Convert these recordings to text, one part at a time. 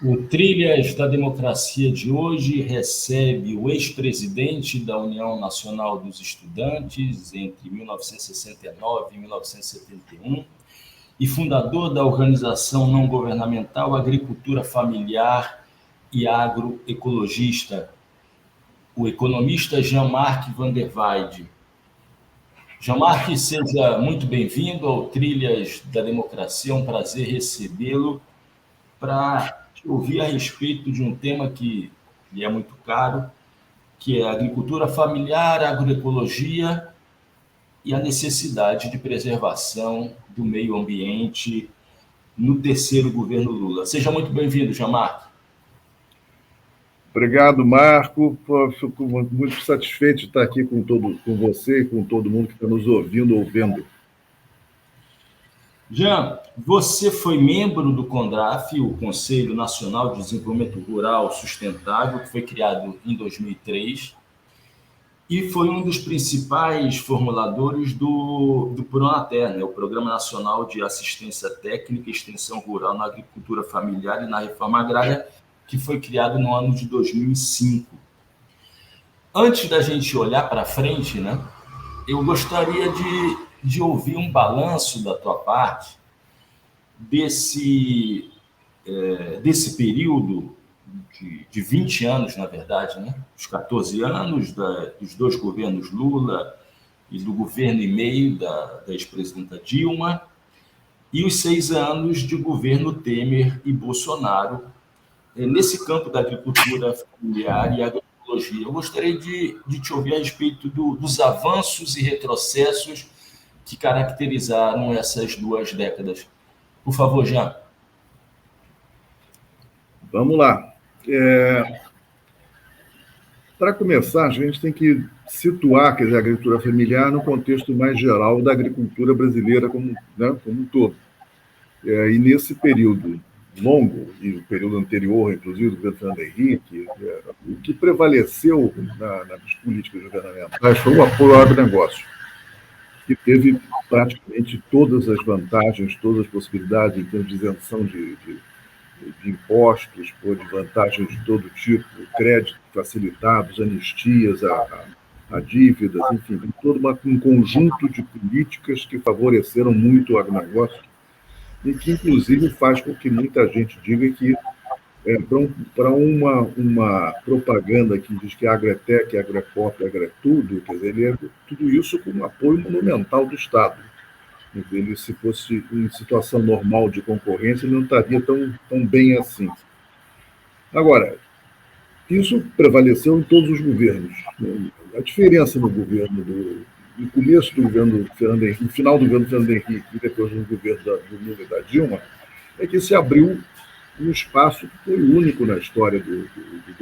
O Trilhas da Democracia de hoje recebe o ex-presidente da União Nacional dos Estudantes entre 1969 e 1971 e fundador da organização não governamental Agricultura Familiar e Agroecologista, o economista Jean-Marc Van der Waide. Jean-Marc, seja muito bem-vindo ao Trilhas da Democracia, é um prazer recebê-lo para ouvir a respeito de um tema que lhe é muito caro, que é a agricultura familiar, a agroecologia e a necessidade de preservação do meio ambiente no terceiro governo Lula. Seja muito bem-vindo, Jean-Marc. Obrigado, Marco. Fico muito satisfeito de estar aqui com você e com todo mundo que está nos ouvindo ou vendo. Jean, você foi membro do CONDRAF, o Conselho Nacional de Desenvolvimento Rural Sustentável, que foi criado em 2003, e foi um dos principais formuladores do PRONATER, o Programa Nacional de Assistência Técnica e Extensão Rural na Agricultura Familiar e na Reforma Agrária, que foi criado no ano de 2005. Antes da gente olhar para frente, eu gostaria de ouvir um balanço da tua parte desse período de 20 anos, na verdade, os 14 anos dos dois governos Lula e do governo e meio da ex-presidenta Dilma, e os 6 anos de governo Temer e Bolsonaro, nesse campo da agricultura familiar e agroecologia. Eu gostaria de te ouvir a respeito dos avanços e retrocessos que caracterizaram essas 2 décadas. Por favor, Jean. Vamos lá. Para começar, a gente tem que situar a agricultura familiar no contexto mais geral da agricultura brasileira como um todo. E nesse período longo, e o período anterior, inclusive, do governo Fernando Henrique, o que prevaleceu nas políticas governamentais foi o apoio ao agronegócio, que teve praticamente todas as vantagens, todas as possibilidades em termos de isenção de impostos, de vantagens de todo tipo, crédito facilitados, anistias a dívidas, enfim, todo um conjunto de políticas que favoreceram muito o agronegócio e que, inclusive, faz com que muita gente diga que, para uma propaganda que diz que agro é tech, agro é pop, agro é tudo, quer dizer, tudo isso com um apoio monumental do Estado. Ele, se fosse em situação normal de concorrência, ele não estaria tão bem assim. Agora, isso prevaleceu em todos os governos. A diferença no governo no começo do governo Fernando Henrique, no final do governo Fernando Henrique e depois do governo do Lula e da Dilma, é que se abriu um espaço que foi único na história do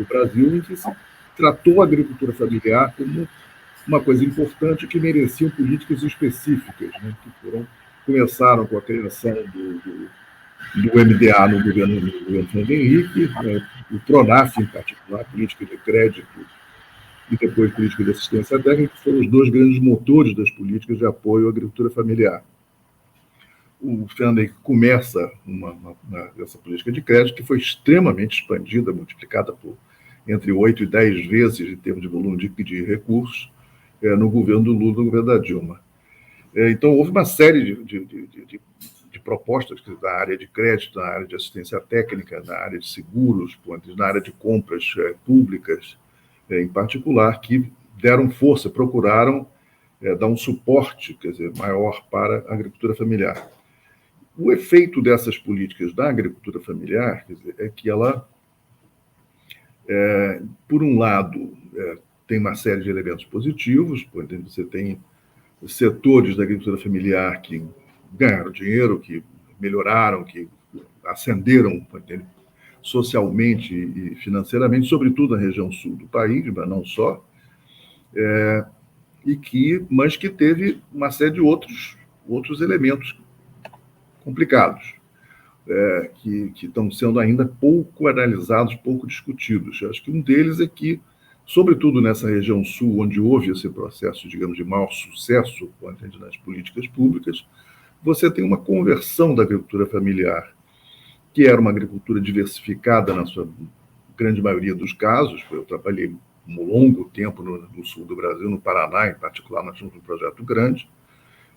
Brasil, em que se tratou a agricultura familiar como uma coisa importante que mereciam políticas específicas, que começaram com a criação do MDA no governo Fernando Henrique, o PRONAF, em particular, política de crédito, e depois política de assistência técnica, que foram os 2 grandes motores das políticas de apoio à agricultura familiar. O Fernando Henrique começa essa política de crédito, que foi extremamente expandida, multiplicada por entre 8 e 10 vezes em termos de volume de recursos, no governo do Lula e no governo da Dilma. Então, houve uma série de propostas na área de crédito, na área de assistência técnica, na área de seguros, na área de compras públicas, em particular, que deram força, procuraram dar um suporte, maior para a agricultura familiar. O efeito dessas políticas da agricultura familiar, é que ela, por um lado, tem uma série de elementos positivos. Por exemplo, você tem setores da agricultura familiar que ganharam dinheiro, que melhoraram, que ascenderam socialmente e financeiramente, sobretudo na região sul do país, mas não só, mas que teve uma série de outros elementos complicados, que estão sendo ainda pouco analisados, pouco discutidos. Eu acho que um deles é que, sobretudo nessa região sul, onde houve esse processo, digamos, de maior sucesso nas políticas públicas, você tem uma conversão da agricultura familiar que era uma agricultura diversificada na sua grande maioria dos casos. Eu trabalhei um longo tempo no sul do Brasil, no Paraná, em particular, nós tínhamos um projeto grande,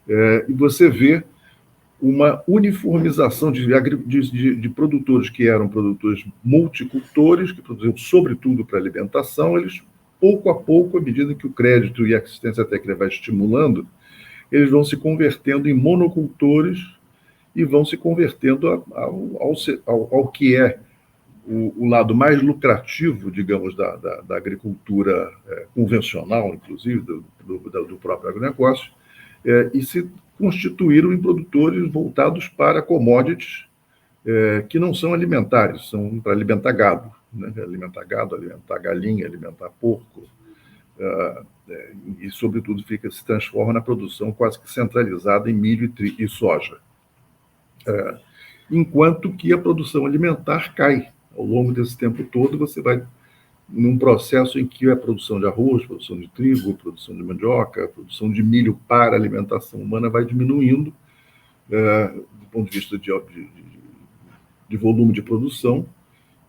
e você vê uma uniformização de produtores que eram produtores multicultores, que produziam sobretudo para alimentação. Eles, pouco a pouco, à medida que o crédito e a assistência técnica vai estimulando, eles vão se convertendo em monocultores e vão se convertendo ao que é o lado mais lucrativo, digamos, da agricultura convencional, inclusive, do próprio agronegócio, e se constituíram em produtores voltados para commodities que não são alimentares, são para alimentar gado, né? Alimentar gado, alimentar galinha, alimentar porco, e, sobretudo, se transforma na produção quase que centralizada em milho e soja. Enquanto que a produção alimentar cai. Ao longo desse tempo todo, você vai num processo em que a produção de arroz, produção de trigo, produção de mandioca, produção de milho para alimentação humana vai diminuindo, do ponto de vista de volume de produção,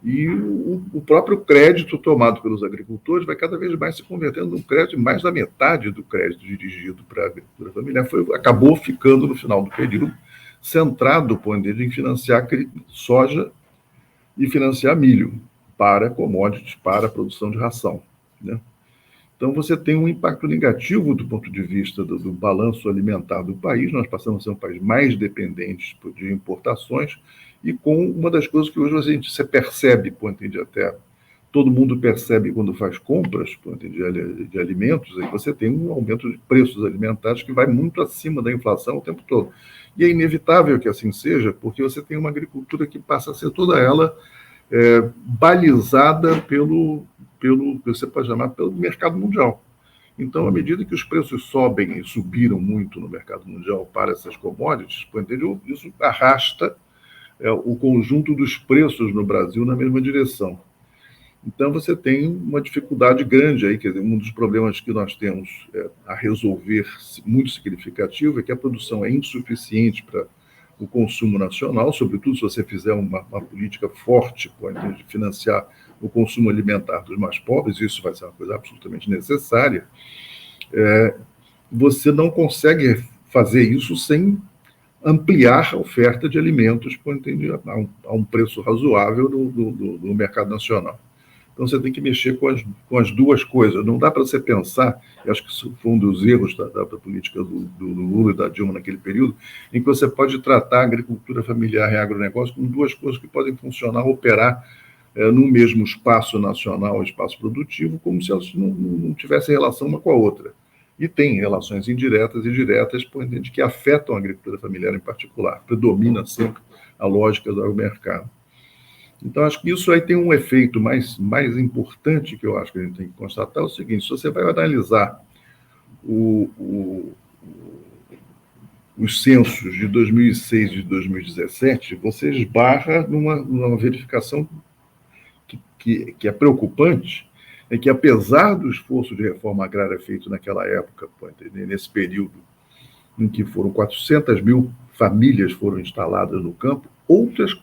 e o próprio crédito tomado pelos agricultores vai cada vez mais se convertendo num crédito, mais da metade do crédito dirigido para a agricultura familiar acabou ficando, no final do período, centrado em financiar soja e financiar milho para commodities, para a produção de ração, né? Então, você tem um impacto negativo do ponto de vista do balanço alimentar do país. Nós passamos a ser um país mais dependente de importações, e com uma das coisas que hoje você percebe, até todo mundo percebe quando faz compras de alimentos, aí você tem um aumento de preços alimentares que vai muito acima da inflação o tempo todo. E é inevitável que assim seja, porque você tem uma agricultura que passa a ser toda ela balizada pelo que você pode chamar pelo mercado mundial. Então, à medida que os preços sobem e subiram muito no mercado mundial para essas commodities, isso arrasta o conjunto dos preços no Brasil na mesma direção. Então, você tem uma dificuldade grande aí, quer dizer, um dos problemas que nós temos a resolver muito significativo é que a produção é insuficiente para o consumo nacional, sobretudo se você fizer uma política forte de financiar o consumo alimentar dos mais pobres. Isso vai ser uma coisa absolutamente necessária. Você não consegue fazer isso sem ampliar a oferta de alimentos a um preço razoável no mercado nacional. Então, você tem que mexer com as duas coisas. Não dá para você pensar, e acho que isso foi um dos erros da política do Lula e da Dilma naquele período, em que você pode tratar a agricultura familiar e agronegócio como duas coisas que podem funcionar, operar no mesmo espaço nacional, espaço produtivo, como se elas não tivessem relação uma com a outra. E tem relações indiretas e diretas, que afetam a agricultura familiar em particular. Predomina sempre a lógica do agromercado. Então, acho que isso aí tem um efeito mais importante que eu acho que a gente tem que constatar, é o seguinte: se você vai analisar os censos de 2006 e de 2017, você esbarra numa verificação que é preocupante, é que, apesar do esforço de reforma agrária feito naquela época, nesse período em que 400 mil famílias foram instaladas no campo, outras...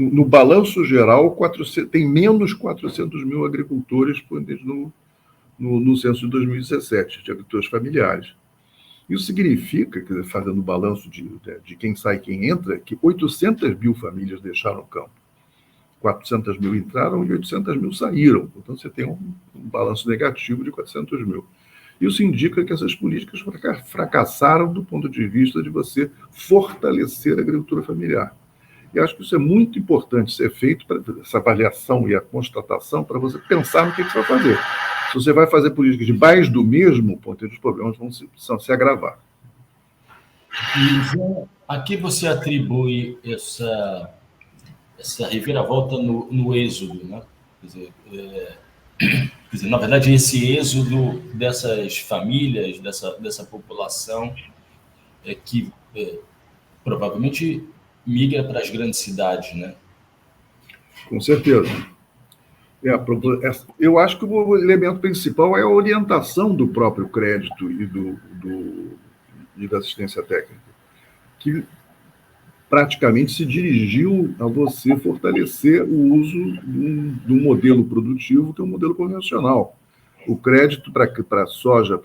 No balanço geral, tem menos 400 mil agricultores no censo de 2017, de agricultores familiares. Isso significa, fazendo o balanço de quem sai e quem entra, que 800 mil famílias deixaram o campo. 400 mil entraram e 800 mil saíram. Então, você tem um balanço negativo de 400 mil. Isso indica que essas políticas fracassaram do ponto de vista de você fortalecer a agricultura familiar. E acho que isso é muito importante ser feito, essa avaliação e a constatação, para você pensar no que você vai fazer. Se você vai fazer políticas de mais do mesmo, os problemas vão se agravar. Aqui você atribui essa reviravolta no êxodo, né? Quer dizer, na verdade, esse êxodo dessas famílias, dessa população, que provavelmente migra para as grandes cidades, né? Com certeza. Eu acho que o elemento principal é a orientação do próprio crédito e da assistência técnica, que praticamente se dirigiu a você fortalecer o uso de um modelo produtivo que é um modelo convencional. O crédito para soja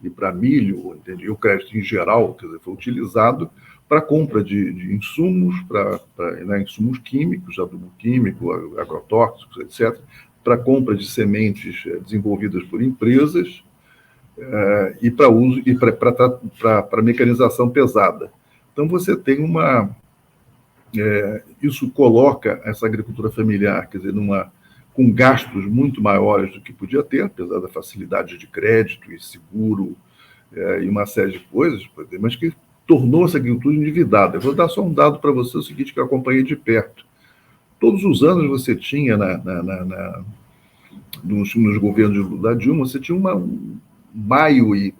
e para milho, entende? E o crédito em geral, quer dizer, foi utilizado para compra de insumos, para insumos químicos, adubo químico, agrotóxicos, etc., para compra de sementes desenvolvidas por empresas e para uso e para mecanização pesada. Então você tem isso coloca essa agricultura familiar, quer dizer, com gastos muito maiores do que podia ter, apesar da facilidade de crédito e seguro e uma série de coisas, mas que tornou essa agricultura endividada. Eu vou dar só um dado para você, o seguinte, que eu acompanhei de perto. Todos os anos você tinha, nos governos da Dilma, você tinha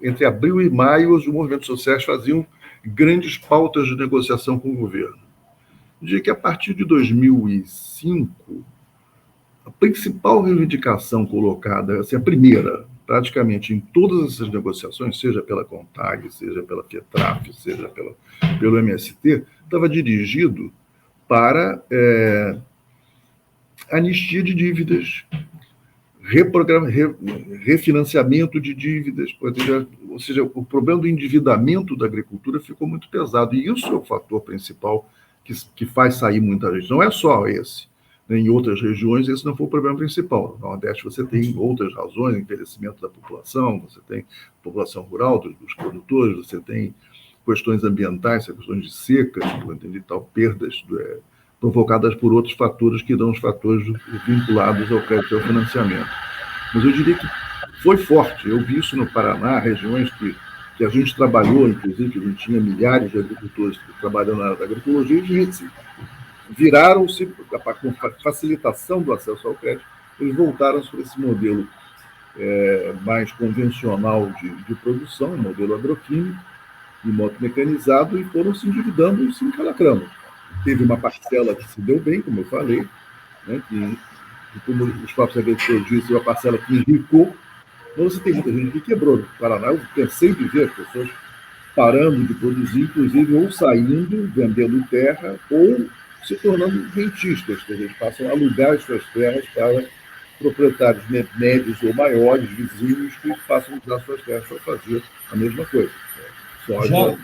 entre abril e maio, os movimentos sociais faziam grandes pautas de negociação com o governo. De que, a partir de 2005, a principal reivindicação colocada, assim, a primeira, praticamente em todas essas negociações, seja pela CONTAG, seja pela FIETRAF, seja pelo MST, estava dirigido para anistia de dívidas, refinanciamento de dívidas, ou seja, o problema do endividamento da agricultura ficou muito pesado, e isso é o fator principal que faz sair muita gente. Não é só esse. Em outras regiões, esse não foi o problema principal. No Nordeste, você tem outras razões, envelhecimento da população, você tem população rural, dos produtores, você tem questões ambientais, questões de seca, perdas provocadas por outros fatores que dão os fatores vinculados ao crédito e ao financiamento. Mas eu diria que foi forte. Eu vi isso no Paraná, regiões que a gente trabalhou, inclusive, que a gente tinha milhares de agricultores trabalhando na área da agroecologia, e viraram-se, com facilitação do acesso ao crédito, eles voltaram-se para esse modelo mais convencional de produção, um modelo agroquímico, de modo mecanizado, e foram se endividando e se encalacrando. Teve uma parcela que se deu bem, como eu falei, né, que como os próprios agricultores dizem, uma parcela que enricou, mas você tem muita gente que quebrou. No Paraná, eu cansei de ver as pessoas parando de produzir, inclusive, ou saindo, vendendo terra, ou se tornando rentistas, que eles passam a alugar as suas terras para proprietários médios ou maiores, vizinhos, que passam a usar suas terras para fazer a mesma coisa. Soja,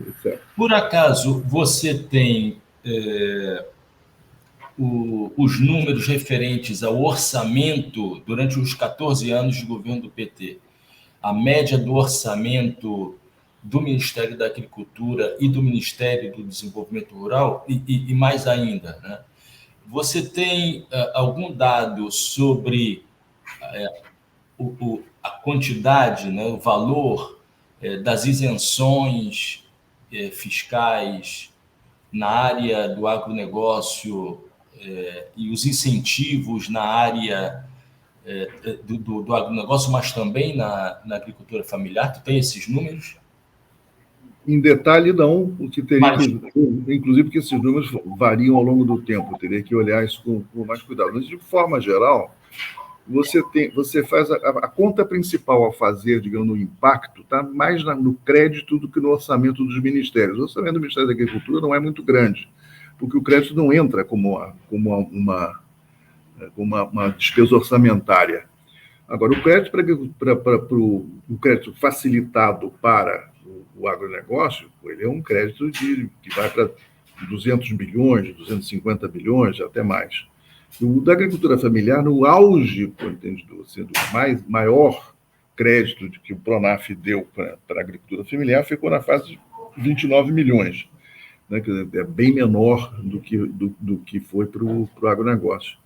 etc. Por acaso, você tem os números referentes ao orçamento durante os 14 anos de governo do PT? A média do orçamento do Ministério da Agricultura e do Ministério do Desenvolvimento Rural, e mais ainda, né? Você tem algum dado sobre a quantidade, né, o valor das isenções fiscais na área do agronegócio e os incentivos na área do agronegócio, mas também na agricultura familiar? Tu tem esses números? Em detalhe, não, porque teria inclusive porque esses números variam ao longo do tempo, eu teria que olhar isso com mais cuidado. Mas, de forma geral, você faz a conta principal a fazer, digamos, no impacto, está mais no crédito do que no orçamento dos ministérios. O orçamento do Ministério da Agricultura não é muito grande, porque o crédito não entra como uma despesa orçamentária. Agora, o crédito o crédito facilitado para o agronegócio, ele é um crédito que vai para 200 bilhões, 250 bilhões, até mais. O da agricultura familiar, no auge, do maior crédito que o Pronaf deu para a agricultura familiar, ficou na fase de 29 milhões, né? Quer dizer, é bem menor do que foi para o agronegócio.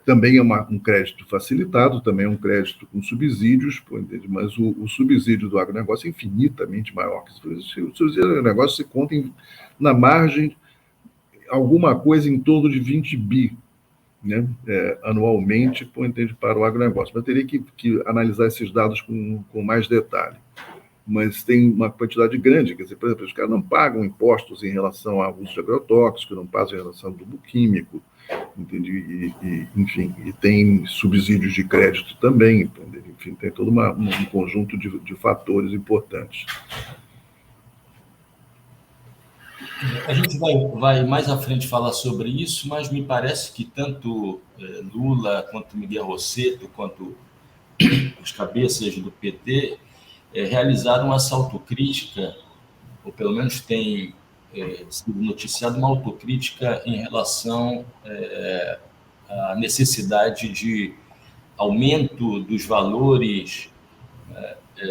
Também é um crédito facilitado, também é um crédito com subsídios, mas o subsídio do agronegócio é infinitamente maior. O subsídio do agronegócio se conta na margem alguma coisa em torno de 20 bi, né, anualmente, para o agronegócio. Mas teria que analisar esses dados com mais detalhe. Mas tem uma quantidade grande, quer dizer, por exemplo, os caras não pagam impostos em relação ao uso de agrotóxicos, não pagam em relação ao adubo químico, entende? Enfim, e tem subsídios de crédito também, entende? Enfim, tem todo um conjunto de fatores importantes. A gente vai mais à frente falar sobre isso, mas me parece que tanto Lula, quanto Miguel Rosseto, quanto os cabeças do PT realizaram essa autocrítica, ou pelo menos tem sido noticiado uma autocrítica em relação à necessidade de aumento dos valores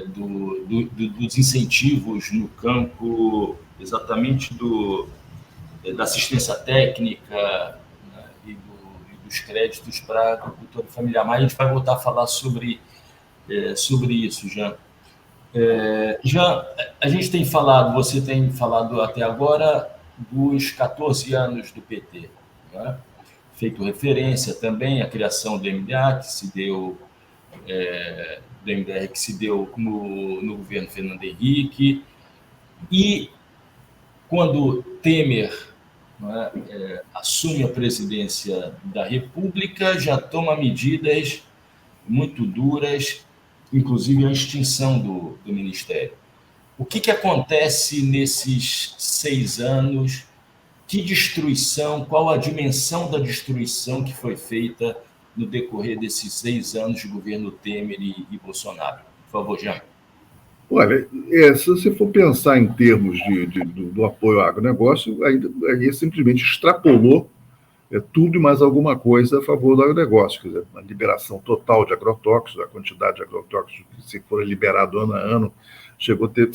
dos incentivos no campo exatamente da assistência técnica, né, e dos créditos para a agricultura familiar. Mas a gente vai voltar a falar sobre isso, Jean. Jean, a gente tem falado, você tem falado até agora dos 14 anos do PT, né? Feito referência também à criação do MDA, que se deu do MDR que se deu no governo Fernando Henrique, e quando Temer, né, assume a presidência da República, já toma medidas muito duras, inclusive a extinção do Ministério. O que acontece nesses 6 anos? Que destruição, qual a dimensão da destruição que foi feita no decorrer desses 6 anos de governo Temer e Bolsonaro? Por favor, Jean. Olha, se você for pensar em termos do apoio ao agronegócio, aí simplesmente extrapolou tudo e mais alguma coisa a favor do agronegócio. Quer dizer, a liberação total de agrotóxicos, a quantidade de agrotóxicos que se for liberado ano a ano, chegou a ter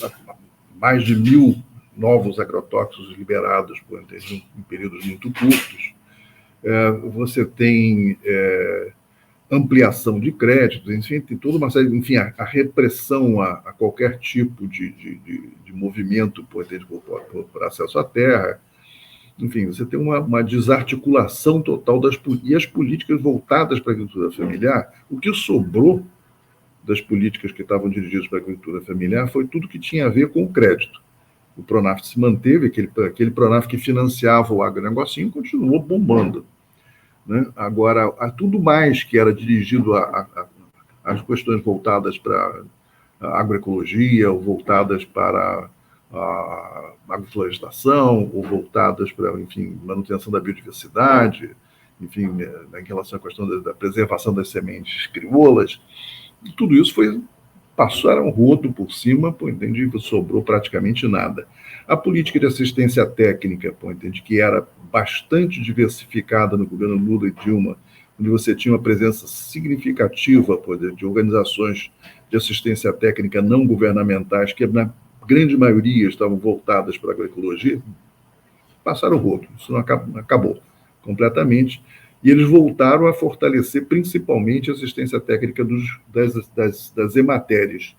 mais de 1.000 novos agrotóxicos liberados em períodos muito curtos. Você tem ampliação de créditos, enfim, tem toda uma série, enfim, a repressão a qualquer tipo de movimento por acesso à terra. Enfim, você tem uma desarticulação total e as políticas voltadas para a agricultura familiar. O que sobrou das políticas que estavam dirigidas para a agricultura familiar foi tudo que tinha a ver com o crédito. O Pronaf se manteve, aquele Pronaf que financiava o agronegocinho continuou bombando, né? Agora, tudo mais que era dirigido às questões voltadas para a agroecologia, ou voltadas para a agroflorestação, ou voltadas para, enfim, manutenção da biodiversidade, enfim, em relação à questão da preservação das sementes crioulas, tudo isso passaram rodo por cima, entende? Sobrou praticamente nada. A política de assistência técnica, entende? Que era bastante diversificada no governo Lula e Dilma, onde você tinha uma presença significativa de organizações de assistência técnica não governamentais, que na grande maioria estavam voltadas para a agroecologia, passaram rodo. Isso não acabou completamente. E eles voltaram a fortalecer principalmente a assistência técnica das hematéries,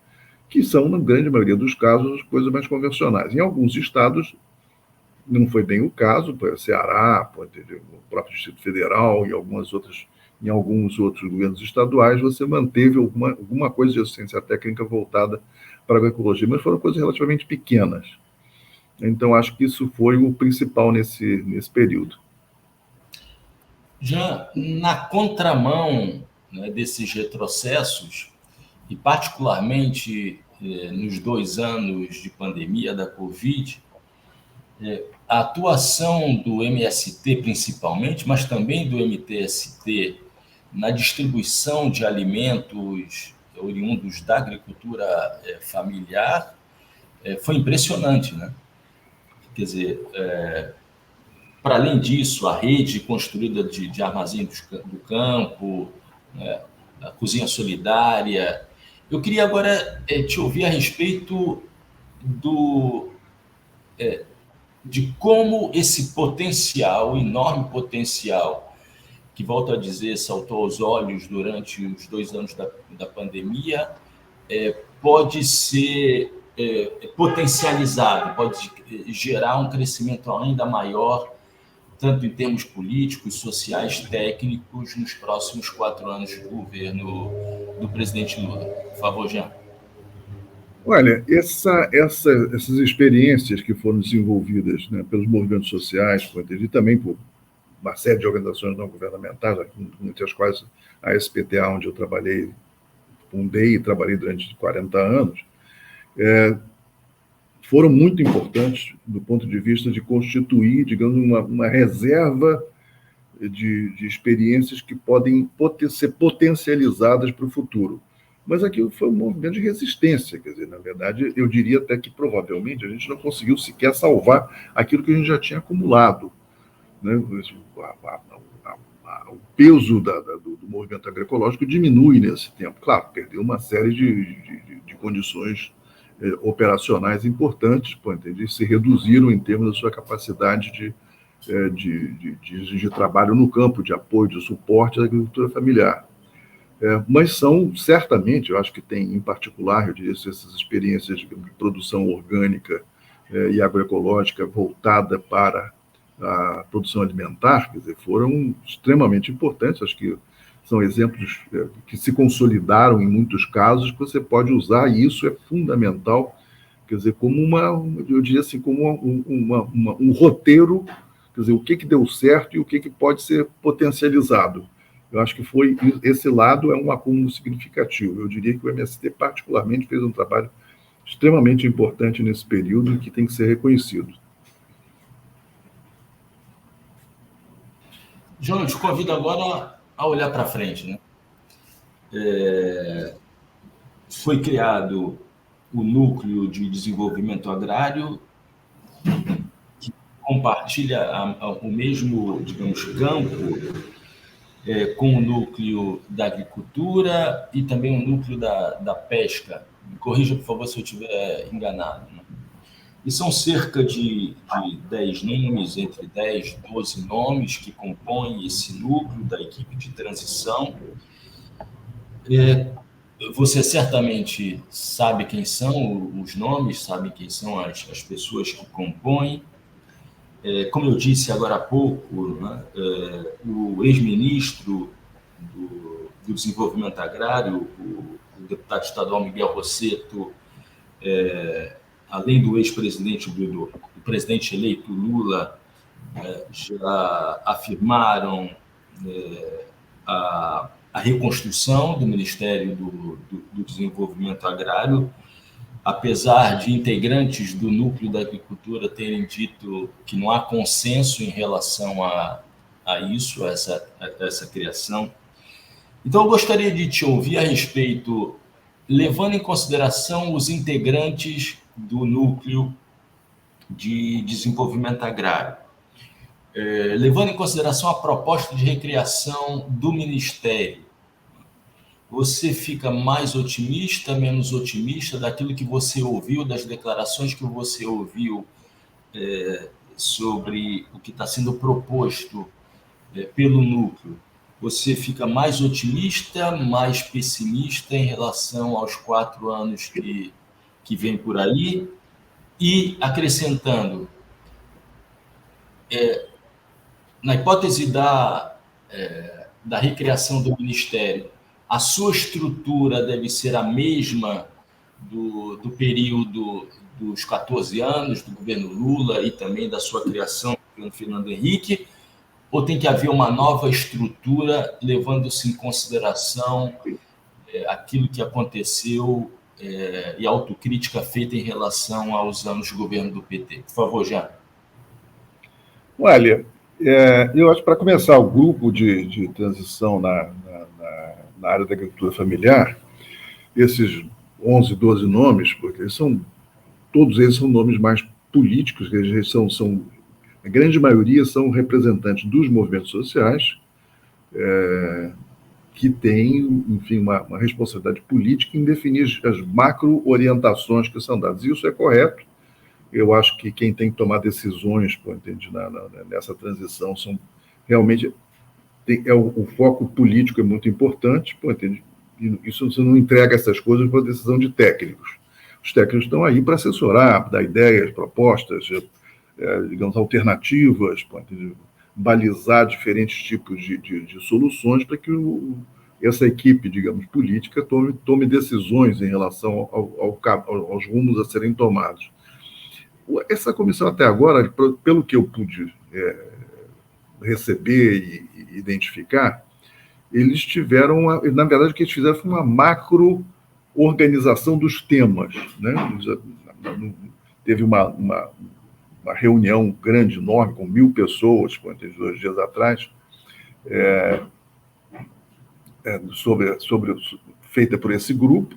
que são, na grande maioria dos casos, coisas mais convencionais. Em alguns estados, não foi bem o caso, Ceará, o próprio Distrito Federal e em alguns outros governos estaduais, você manteve alguma coisa de assistência técnica voltada para a agroecologia, mas foram coisas relativamente pequenas. Então, acho que isso foi o principal nesse período. Já na contramão, né, desses retrocessos, e particularmente nos 2 anos de pandemia da Covid, a atuação do MST principalmente, mas também do MTST, na distribuição de alimentos oriundos da agricultura familiar, foi impressionante, né? Quer dizer, para além disso, a rede construída de armazém do campo, né, a cozinha solidária. Eu queria agora te ouvir a respeito de como esse potencial, enorme potencial, que, volto a dizer, saltou aos olhos durante os 2 anos da pandemia, pode ser potencializado, pode gerar um crescimento ainda maior, tanto em termos políticos, sociais, técnicos, nos próximos 4 anos de governo do presidente Lula. Por favor, Jean. Olha, essas experiências que foram desenvolvidas, né, pelos movimentos sociais, e também por uma série de organizações não governamentais, entre as quais a SPTA, onde eu fundei e trabalhei durante 40 anos, foram muito importantes do ponto de vista de constituir, digamos, uma reserva de experiências que podem ser potencializadas para o futuro. Mas aquilo foi um movimento de resistência, quer dizer, na verdade, eu diria até que provavelmente a gente não conseguiu sequer salvar aquilo que a gente já tinha acumulado, né? O peso do movimento agroecológico diminui nesse tempo. Claro, perdeu uma série de condições operacionais importantes, se reduziram em termos da sua capacidade de trabalho no campo, de apoio, de suporte à agricultura familiar. Mas são, certamente, eu acho que tem, em particular, eu diria, essas experiências de produção orgânica e agroecológica voltada para a produção alimentar, quer dizer, foram extremamente importantes. Acho que são exemplos que se consolidaram em muitos casos, que você pode usar, e isso é fundamental, quer dizer, como eu diria assim, como um roteiro, quer dizer, o que deu certo e o que pode ser potencializado. Eu acho que esse lado é um acúmulo significativo. Eu diria que o MST, particularmente, fez um trabalho extremamente importante nesse período e que tem que ser reconhecido. João, eu te convido agora a olhar para frente, né? Foi criado o Núcleo de Desenvolvimento Agrário, que compartilha o mesmo, digamos, campo com o núcleo da agricultura e também o núcleo da pesca. Me corrija, por favor, se eu estiver enganado, né? E são cerca de 10 nomes, entre 10 e 12 nomes que compõem esse núcleo da equipe de transição. Você certamente sabe quem são os nomes, sabe quem são as pessoas que compõem. Como eu disse agora há pouco, né, o ex-ministro do Desenvolvimento Agrário, o deputado estadual Miguel Rossetto, além do ex-presidente, do presidente eleito Lula, já afirmaram a reconstrução do Ministério do Desenvolvimento Agrário, apesar de integrantes do núcleo da agricultura terem dito que não há consenso em relação a isso, a essa criação. Então, eu gostaria de te ouvir a respeito, levando em consideração os integrantes do núcleo de desenvolvimento agrário, levando em consideração a proposta de recriação do Ministério, você fica mais otimista, menos otimista daquilo que você ouviu, das declarações que você ouviu sobre o que está sendo proposto pelo núcleo? Você fica mais otimista, mais pessimista em relação aos 4 anos que vem por aí? E, acrescentando, na hipótese da recriação do Ministério, a sua estrutura deve ser a mesma do período dos 14 anos do governo Lula e também da sua criação do governo Fernando Henrique, ou tem que haver uma nova estrutura, levando-se em consideração aquilo que aconteceu e a autocrítica feita em relação aos anos de governo do PT? Por favor, Jean. Olha, eu acho que, para começar, o grupo de transição na área da agricultura familiar, esses 11, 12 nomes, porque todos eles são nomes mais políticos, que a grande maioria são representantes dos movimentos sociais, que têm, enfim, uma responsabilidade política em definir as macro-orientações que são dadas. E isso é correto. Eu acho que quem tem que tomar decisões, nessa transição, são realmente... o foco político é muito importante, isso você não entrega essas coisas para decisão de técnicos. Os técnicos estão aí para assessorar, dar ideias, propostas, digamos, alternativas, balizar diferentes tipos de soluções para que essa equipe, digamos, política tome decisões em relação aos rumos a serem tomados. Essa comissão, até agora, pelo que eu pude receber e identificar, eles tiveram, na verdade, o que eles fizeram foi uma macro-organização dos temas, né? teve uma reunião grande, enorme, com 1.000 pessoas, 2 dias atrás, feita por esse grupo,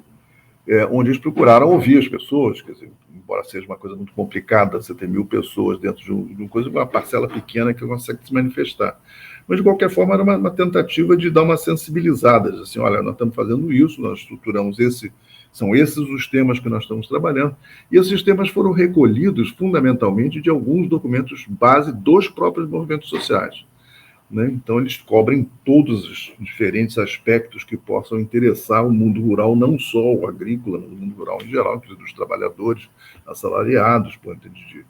onde eles procuraram ouvir as pessoas, quer dizer, embora seja uma coisa muito complicada, você ter 1.000 pessoas dentro de uma coisa, uma parcela pequena que consegue se manifestar. Mas, de qualquer forma, era uma tentativa de dar uma sensibilizada, de assim, olha, nós estamos fazendo isso, nós estruturamos são esses os temas que nós estamos trabalhando, e esses temas foram recolhidos, fundamentalmente, de alguns documentos base dos próprios movimentos sociais. Né? Então, eles cobrem todos os diferentes aspectos que possam interessar o mundo rural, não só o agrícola, mas o mundo rural em geral, inclusive dos trabalhadores assalariados, de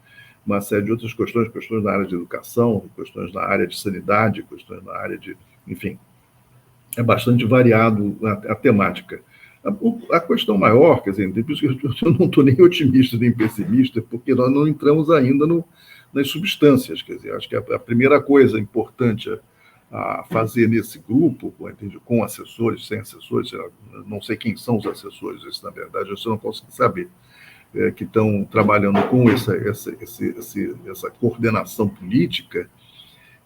uma série de outras questões na área de educação, questões na área de sanidade, questões na área de... Enfim, é bastante variado a temática. A questão maior, quer dizer, por isso que eu não estou nem otimista nem pessimista, porque nós não entramos ainda nas substâncias. Quer dizer, acho que a primeira coisa importante a fazer nesse grupo, com assessores, sem assessores, não sei quem são os assessores, isso, na verdade, eu não consigo saber, que estão trabalhando com essa coordenação política,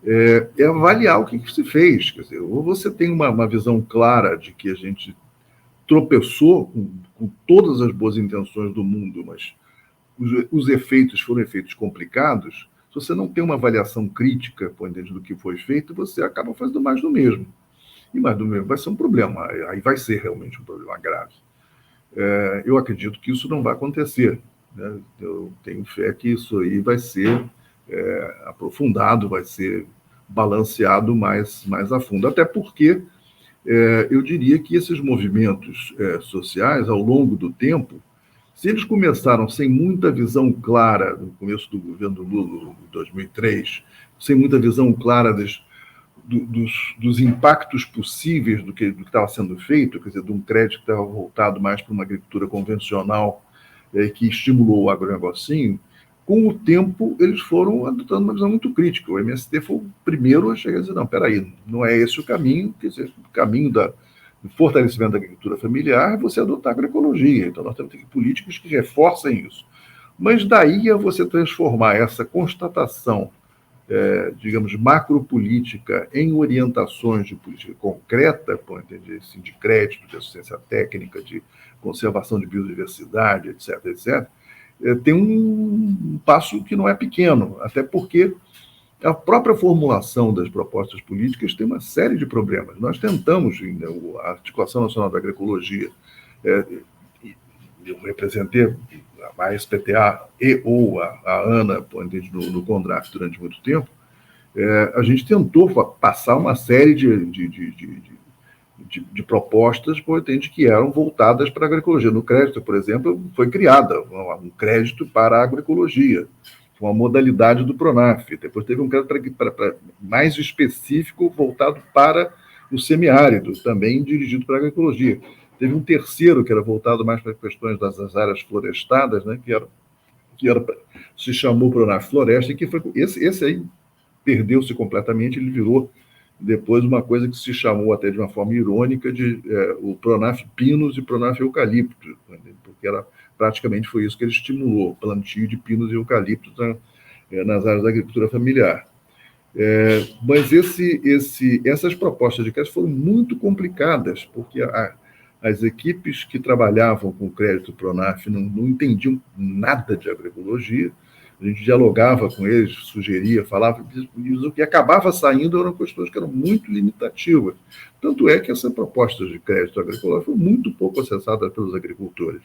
é avaliar o que se fez. Quer dizer, ou você tem uma visão clara de que a gente tropeçou com todas as boas intenções do mundo, mas os efeitos foram efeitos complicados. Se você não tem uma avaliação crítica do que foi feito, você acaba fazendo mais do mesmo. E mais do mesmo vai ser um problema, aí vai ser realmente um problema grave. Eu acredito que isso não vai acontecer, né? Eu tenho fé que isso aí vai ser aprofundado, vai ser balanceado mais a fundo, até porque eu diria que esses movimentos sociais, ao longo do tempo, se eles começaram sem muita visão clara, no começo do governo Lula, em 2003, sem muita visão clara dos impactos possíveis do que estava sendo feito, quer dizer, de um crédito que estava voltado mais para uma agricultura convencional, que estimulou o agronegocinho, com o tempo eles foram adotando uma visão muito crítica. O MST foi o primeiro a chegar a dizer, não, peraí, não é esse o caminho, quer dizer, o caminho do fortalecimento da agricultura familiar é você adotar a agroecologia. Então nós temos que ter políticas que reforcem isso. Mas daí a você transformar essa constatação, digamos, macropolítica em orientações de política concreta, assim, de crédito, de assistência técnica, de conservação de biodiversidade, etc., tem um passo que não é pequeno, até porque a própria formulação das propostas políticas tem uma série de problemas. Nós tentamos, a Articulação Nacional da Agroecologia, eu representei a SPTA ou a ANA no CONDRAF durante muito tempo, a gente tentou passar uma série de propostas que eram voltadas para a agroecologia. No crédito, por exemplo, foi criada um crédito para a agroecologia, uma modalidade do PRONAF. Depois teve um crédito mais específico voltado para o semiárido, também dirigido para a agroecologia. Teve um terceiro que era voltado mais para questões das áreas florestadas, né, se chamou PRONAF Floresta, e que foi esse aí perdeu-se completamente, ele virou depois uma coisa que se chamou até de uma forma irônica de o PRONAF Pinos e PRONAF Eucalipto, porque praticamente foi isso que ele estimulou, o plantio de pinos e eucaliptos nas áreas da agricultura familiar. Mas essas propostas de crédito foram muito complicadas, porque as equipes que trabalhavam com crédito PRONAF não entendiam nada de agroecologia. A gente dialogava com eles, sugeria, falava, e o que acabava saindo eram questões que eram muito limitativas. Tanto é que essa proposta de crédito agrícola foi muito pouco acessada pelos agricultores.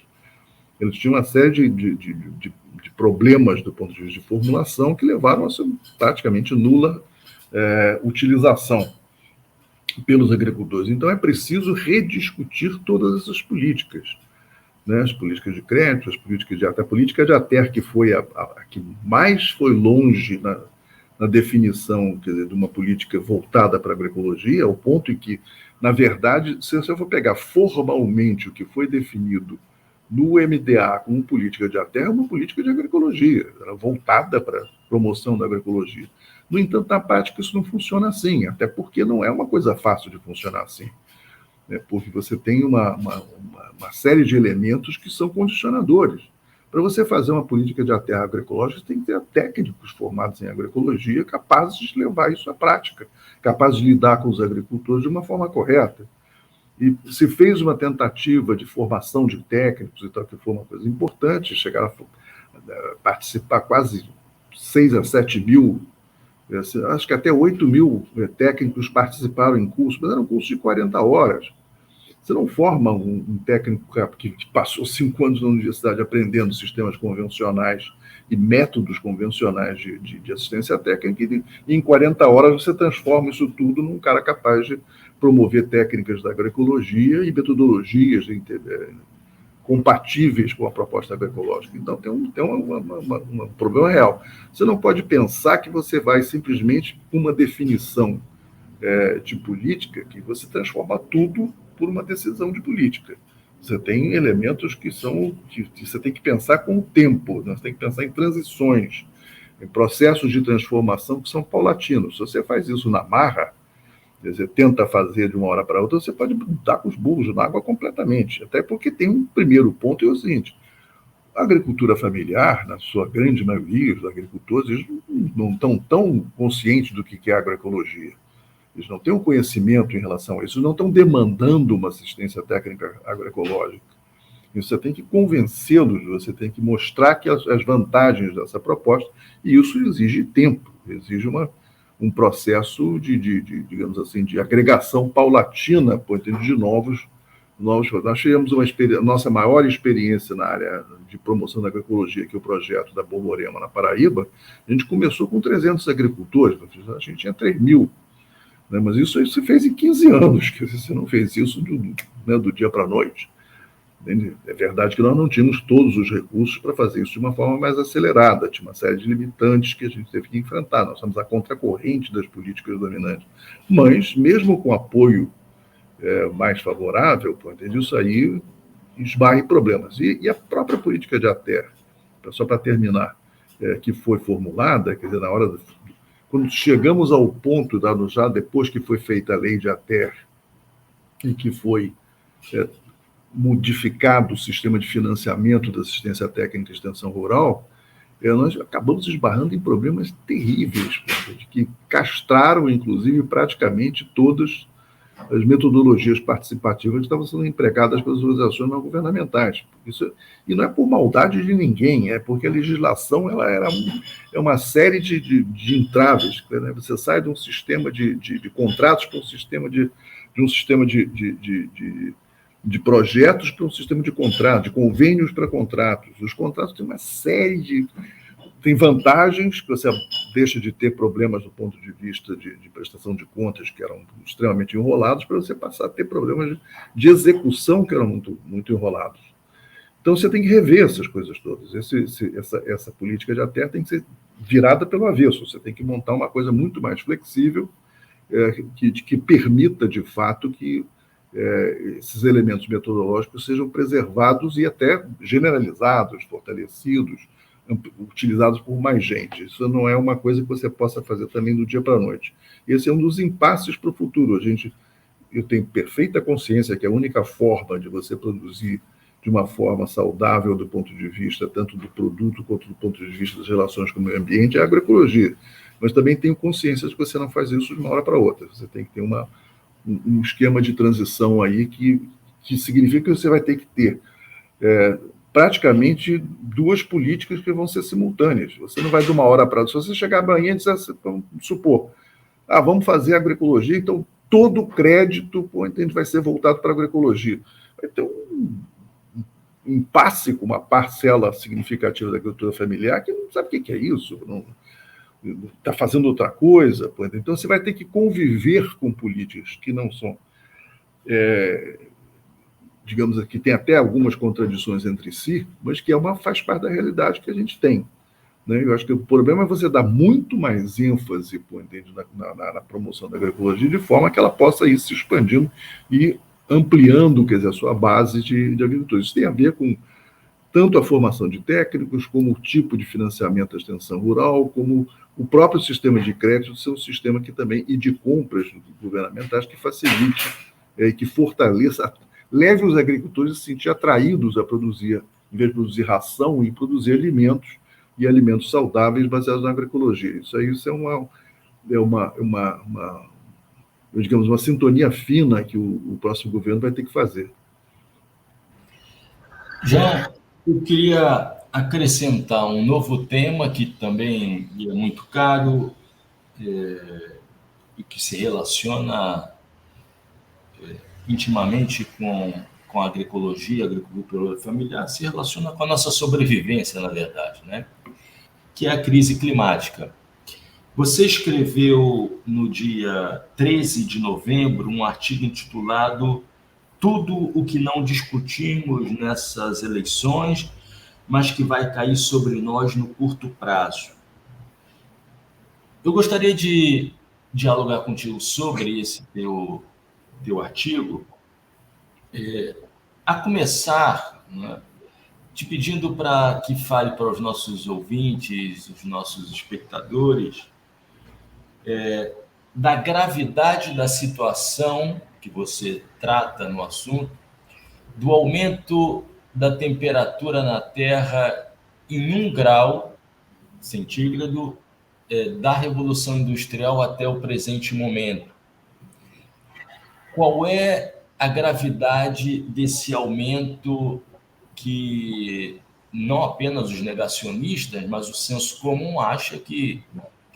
Eles tinham uma série de problemas do ponto de vista de formulação que levaram a sua praticamente nula utilização pelos agricultores. Então, é preciso rediscutir todas essas políticas, né? As políticas de crédito, as políticas até a política de ATER, que foi a que mais foi longe na definição, quer dizer, de uma política voltada para a agroecologia, ao ponto em que, na verdade, se você for pegar formalmente o que foi definido no MDA como política de ATER, é uma política de agroecologia, era voltada para a promoção da agroecologia. No entanto, na prática, isso não funciona assim, até porque não é uma coisa fácil de funcionar assim, né? Porque você tem uma série de elementos que são condicionadores. Para você fazer uma política de aterro agroecológico, você tem que ter técnicos formados em agroecologia capazes de levar isso à prática, capazes de lidar com os agricultores de uma forma correta. E se fez uma tentativa de formação de técnicos e tal, que foi uma coisa importante, chegaram a participar quase 6 a 7 mil, acho que até 8 mil técnicos participaram em cursos, mas era um curso de 40 horas. Você não forma um técnico que passou 5 anos na universidade aprendendo sistemas convencionais e métodos convencionais de assistência técnica, e em 40 horas você transforma isso tudo num cara capaz de promover técnicas da agroecologia e metodologias compatíveis com a proposta agroecológica. Então, tem um problema real. Você não pode pensar que você vai simplesmente, com uma definição de política, que você transforma tudo por uma decisão de política. Você tem elementos que você tem que pensar com o tempo, né? Você tem que pensar em transições, em processos de transformação que são paulatinos. Se você faz isso na marra, quer dizer, tenta fazer de uma hora para outra, você pode dar com os burros na água completamente. Até porque tem um primeiro ponto, é o seguinte: a agricultura familiar, na sua grande maioria, os agricultores, eles não estão tão conscientes do que é agroecologia. Eles não têm um conhecimento em relação a isso, não estão demandando uma assistência técnica agroecológica. E você tem que convencê-los, você tem que mostrar que as vantagens dessa proposta, e isso exige tempo, exige um processo digamos assim, de agregação paulatina de novos. Nós tivemos nossa maior experiência na área de promoção da agroecologia, que é o projeto da Borborema, na Paraíba. A gente começou com 300 agricultores, a gente tinha 3 mil. Né? Mas isso se fez em 15 anos, que você não fez isso do dia para a noite. É verdade que nós não tínhamos todos os recursos para fazer isso de uma forma mais acelerada, tinha uma série de limitantes que a gente teve que enfrentar, nós somos a contracorrente das políticas dominantes. Mas, mesmo com apoio mais favorável, isso aí esbarra em problemas. E a própria política de aterro, só para terminar, que foi formulada, quer dizer, quando chegamos ao ponto, já depois que foi feita a lei de aterro e que foi modificado o sistema de financiamento da assistência técnica e extensão rural, nós acabamos esbarrando em problemas terríveis, que castraram, inclusive, praticamente todas as metodologias participativas que estavam sendo empregadas pelas organizações não governamentais. E não é por maldade de ninguém, é porque a legislação é uma série de entraves. Né? Você sai de um sistema de contratos para um sistema de projetos para um sistema de contratos, de convênios para contratos. Os contratos têm uma série tem vantagens, que você deixa de ter problemas do ponto de vista de prestação de contas, que eram extremamente enrolados, para você passar a ter problemas de execução, que eram muito, muito enrolados. Então, você tem que rever essas coisas todas. Essa política de aterro tem que ser virada pelo avesso. Você tem que montar uma coisa muito mais flexível, que permita, de fato, que esses elementos metodológicos sejam preservados e até generalizados, fortalecidos, utilizados por mais gente. Isso não é uma coisa que você possa fazer também do dia para a noite. Esse é um dos impasses para o futuro. Eu tenho perfeita consciência que a única forma de você produzir de uma forma saudável do ponto de vista tanto do produto quanto do ponto de vista das relações com o meio ambiente é a agroecologia. Mas também tenho consciência de que você não faz isso de uma hora para outra. Você tem que ter um esquema de transição aí que significa que você vai ter que ter praticamente 2 políticas que vão ser simultâneas. Você não vai de uma hora para outra. Se você chegar amanhã e dizer, vamos supor, vamos fazer agroecologia, então todo o crédito vai ser voltado para a agroecologia. Vai ter um impasse com uma parcela significativa da agricultura familiar que não sabe o que é isso, não está fazendo outra coisa. Então você vai ter que conviver com políticas que não são... digamos que tem até algumas contradições entre si, mas que faz parte da realidade que a gente tem. Né? Eu acho que o problema é você dar muito mais ênfase na promoção da agroecologia, de forma que ela possa ir se expandindo e ampliando, quer dizer, a sua base de agricultores. Isso tem a ver com tanto a formação de técnicos, como o tipo de financiamento da extensão rural, como o próprio sistema de crédito ser um sistema que também, e de compras governamentais, que facilite, que fortaleça, leve os agricultores a se sentir atraídos a produzir em vez de produzir ração, em produzir alimentos, e alimentos saudáveis baseados na agroecologia. Isso digamos, uma sintonia fina que o próximo governo vai ter que fazer. João, eu queria acrescentar um novo tema que também é muito caro e que se relaciona intimamente com a agroecologia, a agricultura familiar, se relaciona com a nossa sobrevivência, na verdade, né? Que é a crise climática. Você escreveu no dia 13 de novembro um artigo intitulado Tudo o que não discutimos nessas eleições, mas que vai cair sobre nós no curto prazo. Eu gostaria de dialogar contigo sobre esse teu artigo, a começar, né, te pedindo para que fale para os nossos ouvintes, os nossos espectadores, da gravidade da situação que você trata no assunto, do aumento da temperatura na Terra em 1 grau centígrado da Revolução Industrial até o presente momento. Qual é a gravidade desse aumento que não apenas os negacionistas, mas o senso comum acha que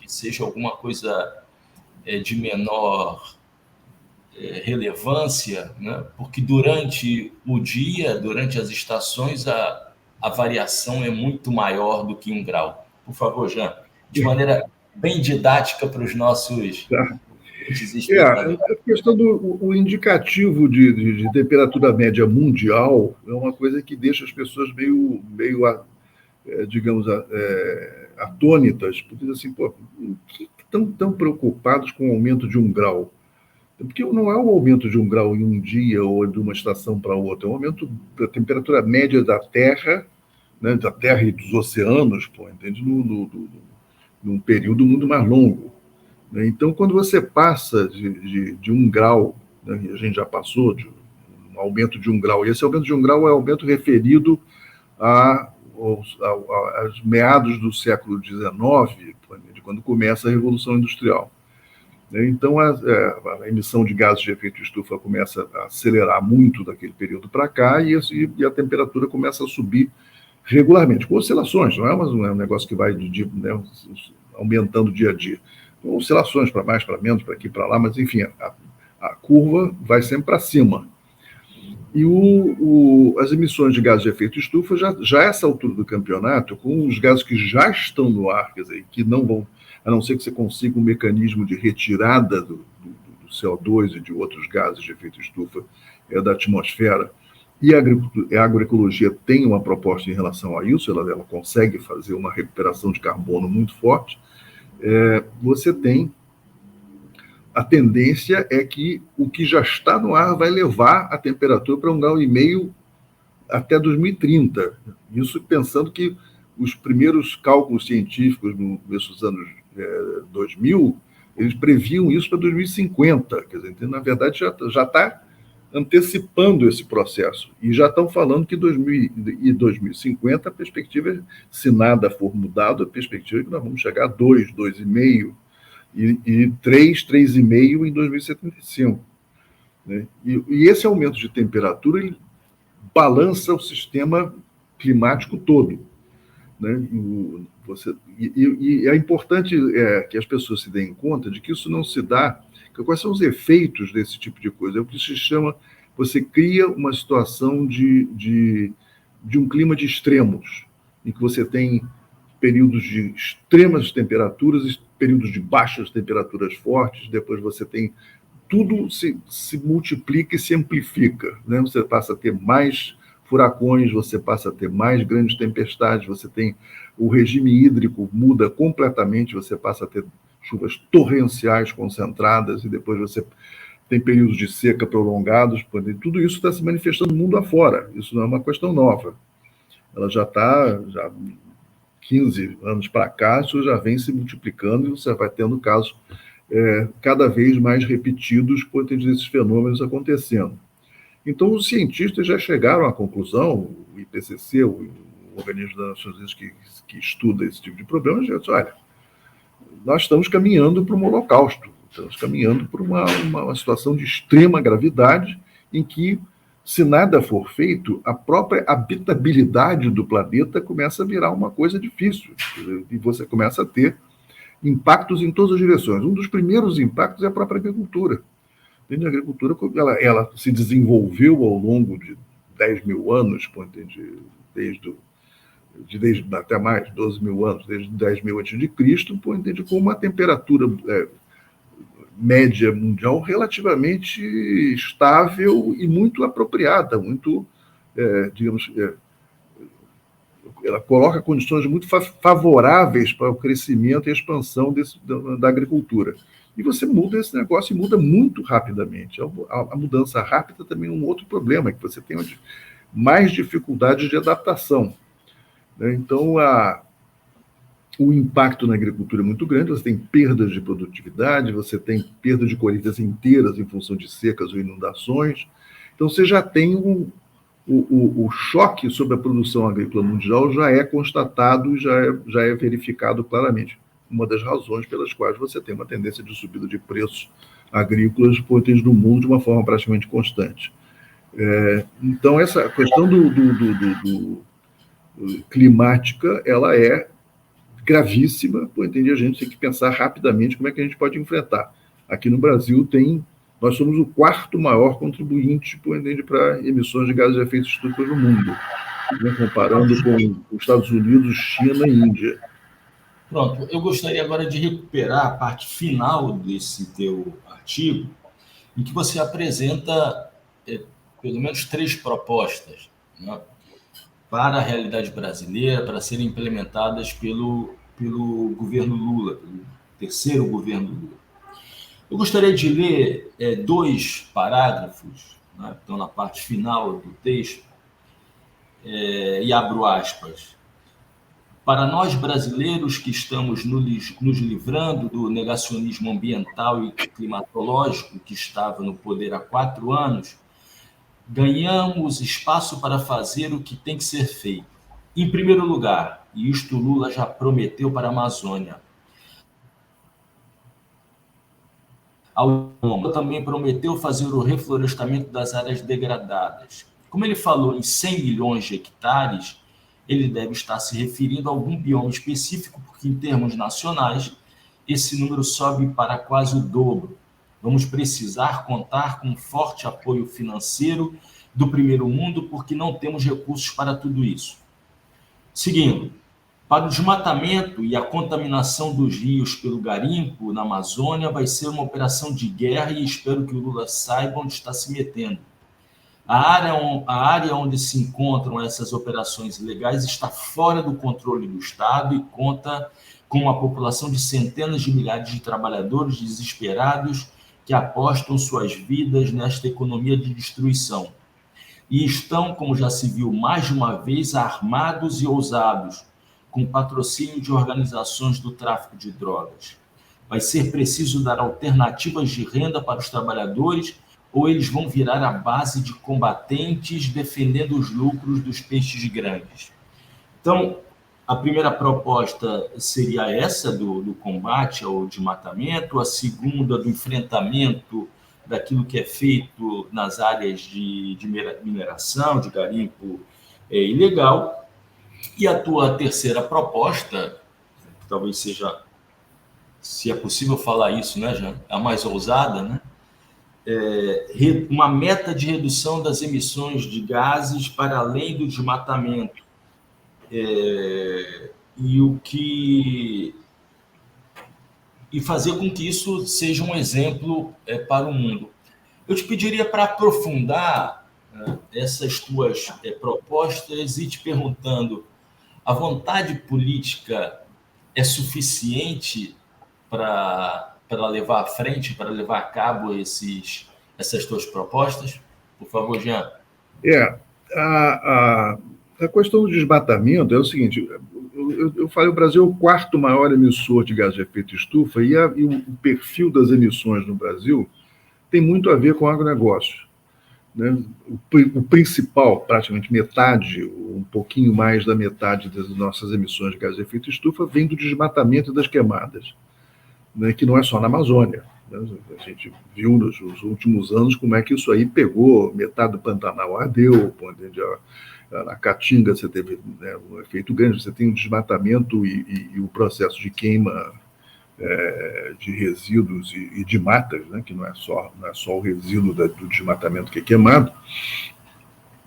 seja alguma coisa de menor relevância, né? Porque durante o dia, durante as estações, a variação é muito maior do que 1 grau. Por favor, Jean, de maneira bem didática para os nossos espectadores. A questão do indicativo de temperatura média mundial é uma coisa que deixa as pessoas meio digamos, atônitas, porque assim, por que estão tão preocupados com o aumento de 1 grau? Porque não é um aumento de 1 grau em um dia ou de uma estação para outra, é um aumento da temperatura média da Terra, né, da Terra e dos oceanos, entende? Num período muito mais longo. Né? Então, quando você passa de 1 grau, né, e a gente já passou de um aumento de 1 grau, e esse aumento de 1 grau é um aumento referido aos meados do século XIX, de quando começa a Revolução Industrial. Então, a emissão de gases de efeito estufa começa a acelerar muito daquele período para cá e a temperatura começa a subir regularmente, com oscilações, não é um negócio que vai aumentando dia a dia. Com oscilações para mais, para menos, para aqui, para lá, mas, enfim, a curva vai sempre para cima. E as emissões de gases de efeito estufa, já a essa altura do campeonato, com os gases que já estão no ar, quer dizer, que não vão, a não ser que você consiga um mecanismo de retirada do CO2 e de outros gases de efeito estufa da atmosfera, e a agroecologia tem uma proposta em relação a isso, ela consegue fazer uma recuperação de carbono muito forte, você tem a tendência é que o que já está no ar vai levar a temperatura para 1,5 grau até 2030. Isso pensando que os primeiros cálculos científicos no começo dos anos 2000, eles previam isso para 2050. Quer dizer, então, na verdade, já está antecipando esse processo. E já estão falando que 2050, a perspectiva, se nada for mudado, a perspectiva é que nós vamos chegar a 2, 2,5 e 3, 3,5 em 2075. Né? E esse aumento de temperatura ele balança o sistema climático todo. Né? E é importante que as pessoas se deem conta de que isso não se dá. Quais são os efeitos desse tipo de coisa? É o que se chama, você cria uma situação de um clima de extremos, em que você tem períodos de extremas temperaturas, períodos de baixas temperaturas fortes, depois você tem tudo se multiplica e se amplifica, né? Você passa a ter mais furacões, você passa a ter mais grandes tempestades, você tem o regime hídrico muda completamente, você passa a ter chuvas torrenciais concentradas e depois você tem períodos de seca prolongados, tudo isso está se manifestando no mundo afora, isso não é uma questão nova, ela já está 15 anos para cá, isso já vem se multiplicando e você vai tendo casos cada vez mais repetidos por ter esses fenômenos acontecendo. Então, os cientistas já chegaram à conclusão, o IPCC, o organismo das Nações Unidas que estuda esse tipo de problema, já disse, olha, nós estamos caminhando para um holocausto, estamos caminhando para uma situação de extrema gravidade, em que, se nada for feito, a própria habitabilidade do planeta começa a virar uma coisa difícil, e você começa a ter impactos em todas as direções. Um dos primeiros impactos é a própria agricultura. A agricultura ela se desenvolveu ao longo de 10 mil anos, desde até mais, 12 mil anos, desde 10 mil a.C., com uma temperatura média mundial relativamente estável e muito apropriada, muito, ela coloca condições muito favoráveis para o crescimento e a expansão da agricultura. E você muda esse negócio e muda muito rapidamente. A mudança rápida também é um outro problema, que você tem mais dificuldades de adaptação. Então, o impacto na agricultura é muito grande, você tem perdas de produtividade, você tem perda de colheitas inteiras em função de secas ou inundações. Então, você já tem o choque sobre a produção agrícola mundial já é constatado, já é verificado claramente. Uma das razões pelas quais você tem uma tendência de subida de preços agrícolas no mundo de uma forma praticamente constante. Então, essa questão climática, ela é gravíssima, a gente tem que pensar rapidamente como é que a gente pode enfrentar. Aqui no Brasil nós somos o quarto maior contribuinte para emissões de gases de efeito estufa no mundo, comparando com os Estados Unidos, China e Índia. Pronto, eu gostaria agora de recuperar a parte final desse teu artigo, em que você apresenta pelo menos 3 propostas, né, para a realidade brasileira, para serem implementadas pelo governo Lula, pelo terceiro governo Lula. Eu gostaria de ler 2 parágrafos, né, que estão na parte final do texto, e abro aspas. Para nós brasileiros que estamos nos livrando do negacionismo ambiental e climatológico que estava no poder há 4 anos, ganhamos espaço para fazer o que tem que ser feito. Em primeiro lugar, e isto Lula já prometeu para a Amazônia, a Lula também prometeu fazer o reflorestamento das áreas degradadas. Como ele falou em 100 milhões de hectares, ele deve estar se referindo a algum bioma específico, porque em termos nacionais, esse número sobe para quase o dobro. Vamos precisar contar com um forte apoio financeiro do primeiro mundo, porque não temos recursos para tudo isso. Seguindo, para o desmatamento e a contaminação dos rios pelo garimpo na Amazônia vai ser uma operação de guerra e espero que o Lula saiba onde está se metendo. A área onde se encontram essas operações ilegais está fora do controle do Estado e conta com uma população de centenas de milhares de trabalhadores desesperados que apostam suas vidas nesta economia de destruição. E estão, como já se viu mais de uma vez, armados e ousados, com patrocínio de organizações do tráfico de drogas. Vai ser preciso dar alternativas de renda para os trabalhadores ou eles vão virar a base de combatentes defendendo os lucros dos peixes grandes. Então, a primeira proposta seria essa do combate ao desmatamento, a segunda do enfrentamento daquilo que é feito nas áreas de mineração, de garimpo ilegal, e a tua terceira proposta, que talvez seja, se é possível falar isso, né, Jean, a mais ousada, né? Uma meta de redução das emissões de gases para além do desmatamento. E fazer com que isso seja um exemplo para o mundo. Eu te pediria para aprofundar essas tuas propostas e te perguntando, a vontade política é suficiente para levar à frente, para levar a cabo essas tuas propostas? Por favor, Jean. A questão do desmatamento é o seguinte, eu falei, o Brasil é o quarto maior emissor de gás de efeito estufa e o perfil das emissões no Brasil tem muito a ver com o agronegócio. né? O principal, praticamente metade, um pouquinho mais da metade das nossas emissões de gás de efeito estufa vem do desmatamento e das queimadas, né? Que não é só na Amazônia, né? A gente viu nos últimos anos como é que isso aí pegou, metade do Pantanal ardeu, na Caatinga você teve, né, um efeito grande, você tem o desmatamento e o processo de queima de resíduos e de matas, né, que não é só o resíduo do desmatamento que é queimado,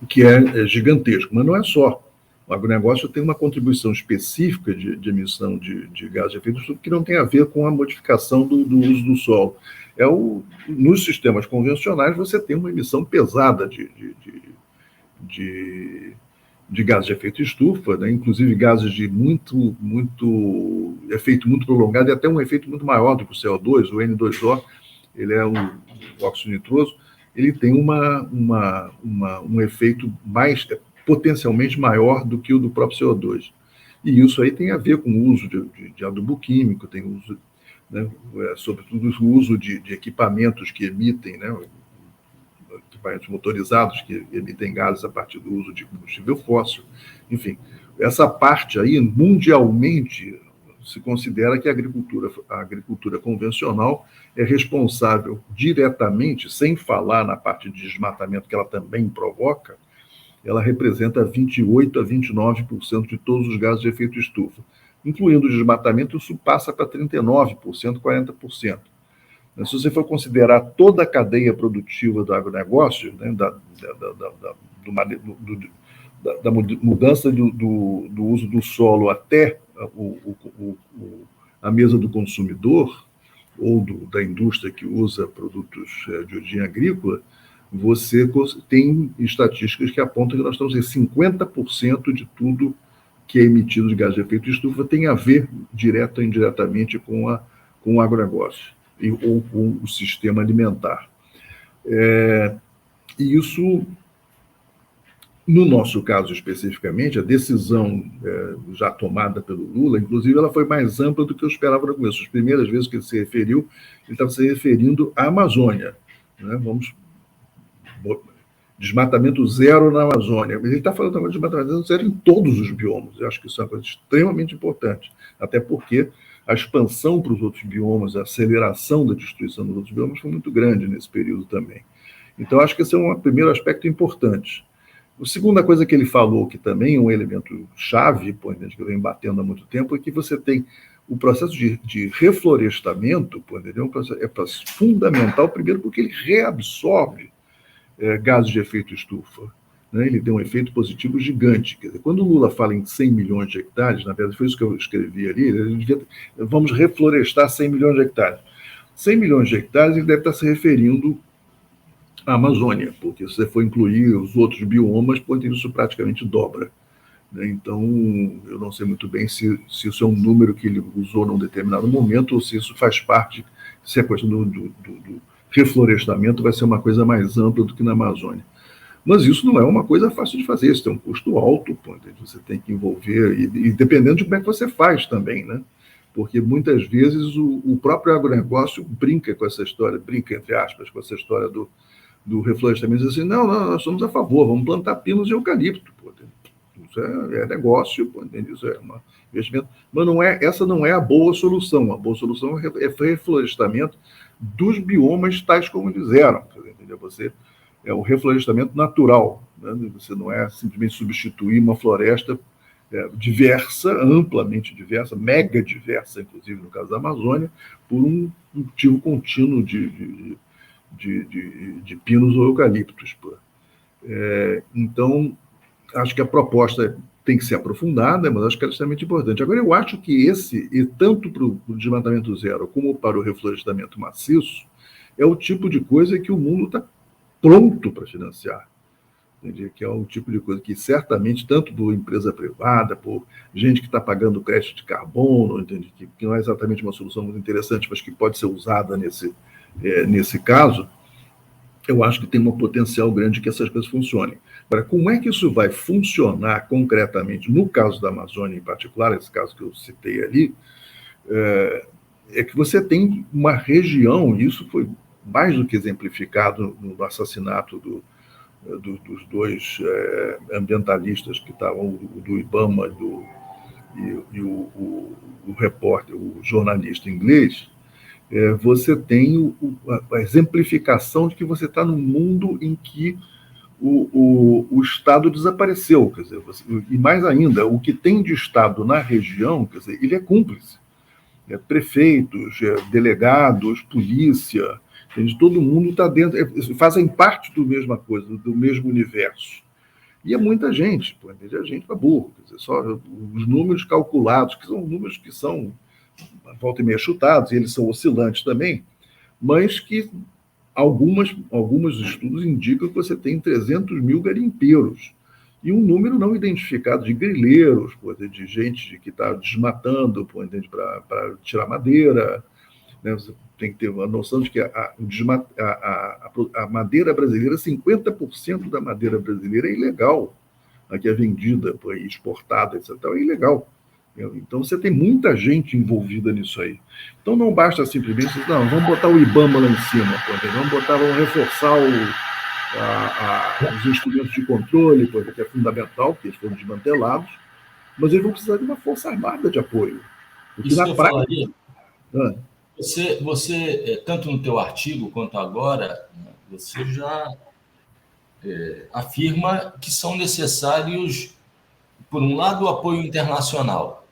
que é gigantesco, mas não é só. O agronegócio tem uma contribuição específica de emissão de gás de efeito estufa que não tem a ver com a modificação do uso do solo. Nos sistemas convencionais, você tem uma emissão pesada de gases de efeito estufa, né? Inclusive gases de efeito muito prolongado e até um efeito muito maior do que o CO2, o N2O, ele é o óxido nitroso, ele tem um efeito potencialmente maior do que o do próprio CO2. E isso aí tem a ver com o uso de adubo químico, tem uso, né, sobretudo o uso de equipamentos que emitem, né, equipamentos motorizados que emitem gases a partir do uso de combustível fóssil. Enfim, essa parte aí, mundialmente, se considera que a agricultura convencional é responsável diretamente, sem falar na parte de desmatamento que ela também provoca, ela representa 28% a 29% de todos os gases de efeito estufa. Incluindo o desmatamento, isso passa para 39%, 40%. Se você for considerar toda a cadeia produtiva do agronegócio, né, da mudança do uso do solo até a mesa do consumidor, ou da indústria que usa produtos de origem agrícola, você tem estatísticas que apontam que nós estamos em 50% de tudo que é emitido de gás de efeito estufa tem a ver, direta ou indiretamente, com o agronegócio ou com o sistema alimentar. E isso, no nosso caso especificamente, a decisão já tomada pelo Lula, inclusive, ela foi mais ampla do que eu esperava no começo. As primeiras vezes que ele se referiu, ele estava se referindo à Amazônia, né? Desmatamento zero na Amazônia. Mas ele está falando agora de desmatamento zero em todos os biomas. Eu acho que isso é uma coisa extremamente importante, até porque a expansão para os outros biomas, a aceleração da destruição dos outros biomas foi muito grande nesse período também. Então, acho que esse é um primeiro aspecto importante. A segunda coisa que ele falou, que também é um elemento chave, que eu venho batendo há muito tempo, é que você tem o processo de reflorestamento, é um processo fundamental, primeiro porque ele reabsorve gases de efeito estufa. Né? Ele tem um efeito positivo gigante. Quer dizer, quando o Lula fala em 100 milhões de hectares, na verdade foi isso que eu escrevi ali, vamos reflorestar 100 milhões de hectares. 100 milhões de hectares ele deve estar se referindo à Amazônia, porque se você for incluir os outros biomas, isso praticamente dobra. Né? Então, eu não sei muito bem se isso é um número que ele usou num determinado momento ou se isso faz parte, se a questão do reflorestamento vai ser uma coisa mais ampla do que na Amazônia. Mas isso não é uma coisa fácil de fazer, isso tem um custo alto, você tem que envolver, e dependendo de como é que você faz também, né? Porque muitas vezes o próprio agronegócio brinca com essa história, brinca entre aspas, com essa história do reflorestamento, diz assim, não, nós somos a favor, vamos plantar pinos e eucalipto, isso é negócio, isso é um investimento, mas essa não é a boa solução é reflorestamento dos biomas tais como eles eram, entendeu? É o reflorestamento natural, né? Você não é simplesmente substituir uma floresta diversa, amplamente diversa, mega diversa, inclusive no caso da Amazônia, por um cultivo contínuo de pinos ou eucaliptos. Então, acho que a proposta tem que ser aprofundada, mas acho que é extremamente importante. Agora, eu acho que tanto para o desmatamento zero como para o reflorestamento maciço, é o tipo de coisa que o mundo está pronto para financiar. Entendi? Que é o tipo de coisa que certamente, tanto por empresa privada, por gente que está pagando crédito de carbono, entendi? Que não é exatamente uma solução muito interessante, mas que pode ser usada nesse caso, eu acho que tem um potencial grande que essas coisas funcionem. Agora, como é que isso vai funcionar concretamente, no caso da Amazônia em particular, esse caso que eu citei ali, é que você tem uma região, e isso foi mais do que exemplificado no assassinato dos dois ambientalistas que estavam, do IBAMA e o repórter, o jornalista inglês, você tem a exemplificação de que você está num mundo em que o Estado desapareceu, quer dizer, e mais ainda, o que tem de Estado na região, quer dizer, ele é cúmplice. Prefeitos, delegados, polícia, todo mundo está dentro, fazem parte da mesma coisa, do mesmo universo. E é muita gente, é gente para burro, quer dizer, só os números calculados, que são números que são volta e meia chutados, e eles são oscilantes também, mas que alguns estudos indicam que você tem 300 mil garimpeiros e um número não identificado de grileiros, de gente que está desmatando para tirar madeira. Né? Você tem que ter uma noção de que a madeira brasileira, 50% da madeira brasileira é ilegal, a que é vendida, exportada, etc. É ilegal. Então, você tem muita gente envolvida nisso aí. Então, não basta simplesmente dizer, não, vamos botar o IBAMA lá em cima, vamos reforçar os instrumentos de controle, que é fundamental, porque eles foram desmantelados, mas eles vão precisar de uma força armada de apoio. Porque isso na prática... Você, tanto no teu artigo quanto agora, você já afirma que são necessários, por um lado, o apoio internacional.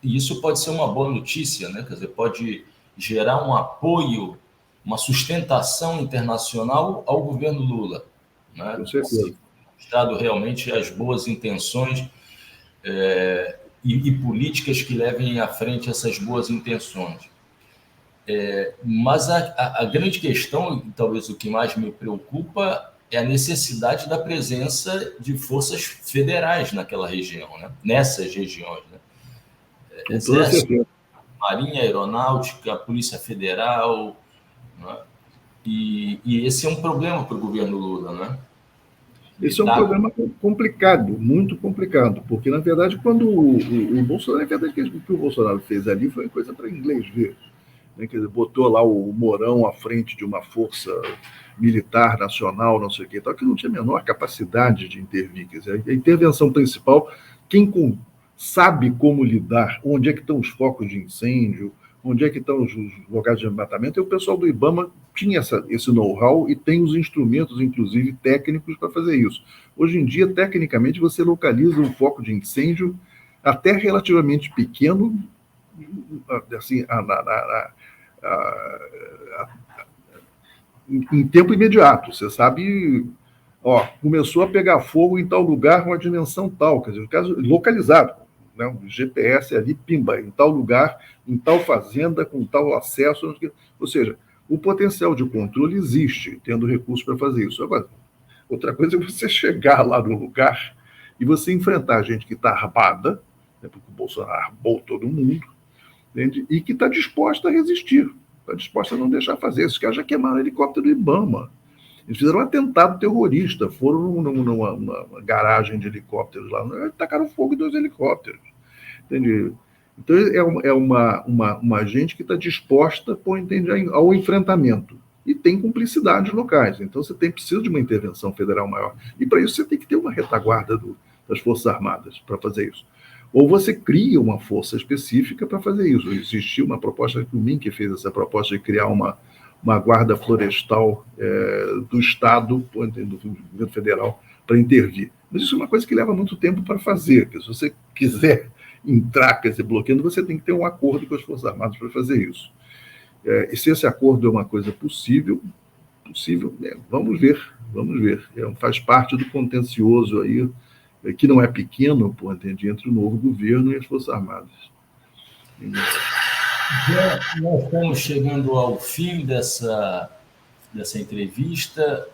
E isso pode ser uma boa notícia, né? Quer dizer, pode gerar um apoio, uma sustentação internacional ao governo Lula. Né? Com certeza. Mostrado realmente as boas intenções e políticas que levem à frente essas boas intenções. Mas a grande questão, e talvez o que mais me preocupa, é a necessidade da presença de forças federais naquela região, né? Nessas regiões. Né? Exército, Marinha, Aeronáutica, Polícia Federal, né? E esse é um problema para o governo Lula, né? Esse é um problema complicado, muito complicado, porque, na verdade, quando o Bolsonaro, na verdade, o que o Bolsonaro fez ali foi coisa para inglês ver. Né? Quer dizer, botou lá o Mourão à frente de uma força militar nacional, não sei o quê, tal, que não tinha a menor capacidade de intervir. Quer dizer, a intervenção principal, quem sabe como lidar, onde é que estão os focos de incêndio, onde é que estão os locais de desmatamento, e o pessoal do IBAMA tinha esse know-how e tem os instrumentos, inclusive técnicos, para fazer isso. Hoje em dia, tecnicamente, você localiza um foco de incêndio até relativamente pequeno, assim, em tempo imediato. Você sabe, começou a pegar fogo em tal lugar com uma dimensão tal, quer dizer, o caso localizado. Né, um GPS ali, pimba, em tal lugar, em tal fazenda, com tal acesso. Ou seja, o potencial de controle existe, tendo recursos para fazer isso. Agora, outra coisa é você chegar lá no lugar e você enfrentar gente que está armada, né, porque o Bolsonaro armou todo mundo, entende? E que está disposta a resistir, está disposta a não deixar fazer. Esses caras já queimaram o helicóptero do IBAMA. Eles fizeram um atentado terrorista, foram numa garagem de helicópteros lá, tacaram fogo em 2 helicópteros. Entende? Então, é uma gente que está disposta ao enfrentamento. E tem cumplicidades locais. Então, você precisa de uma intervenção federal maior. E, para isso, você tem que ter uma retaguarda das Forças Armadas para fazer isso. Ou você cria uma força específica para fazer isso. Existiu uma proposta, o Mink fez essa proposta de criar uma guarda florestal do Estado, do governo federal, para intervir. Mas isso é uma coisa que leva muito tempo para fazer. Porque se você quiser entrar, quer dizer, bloqueando, você tem que ter um acordo com as Forças Armadas para fazer isso. E se esse acordo é uma coisa possível, vamos ver. Faz parte do contencioso aí, que não é pequeno, entre o novo governo e as Forças Armadas. Nós estamos chegando ao fim dessa entrevista,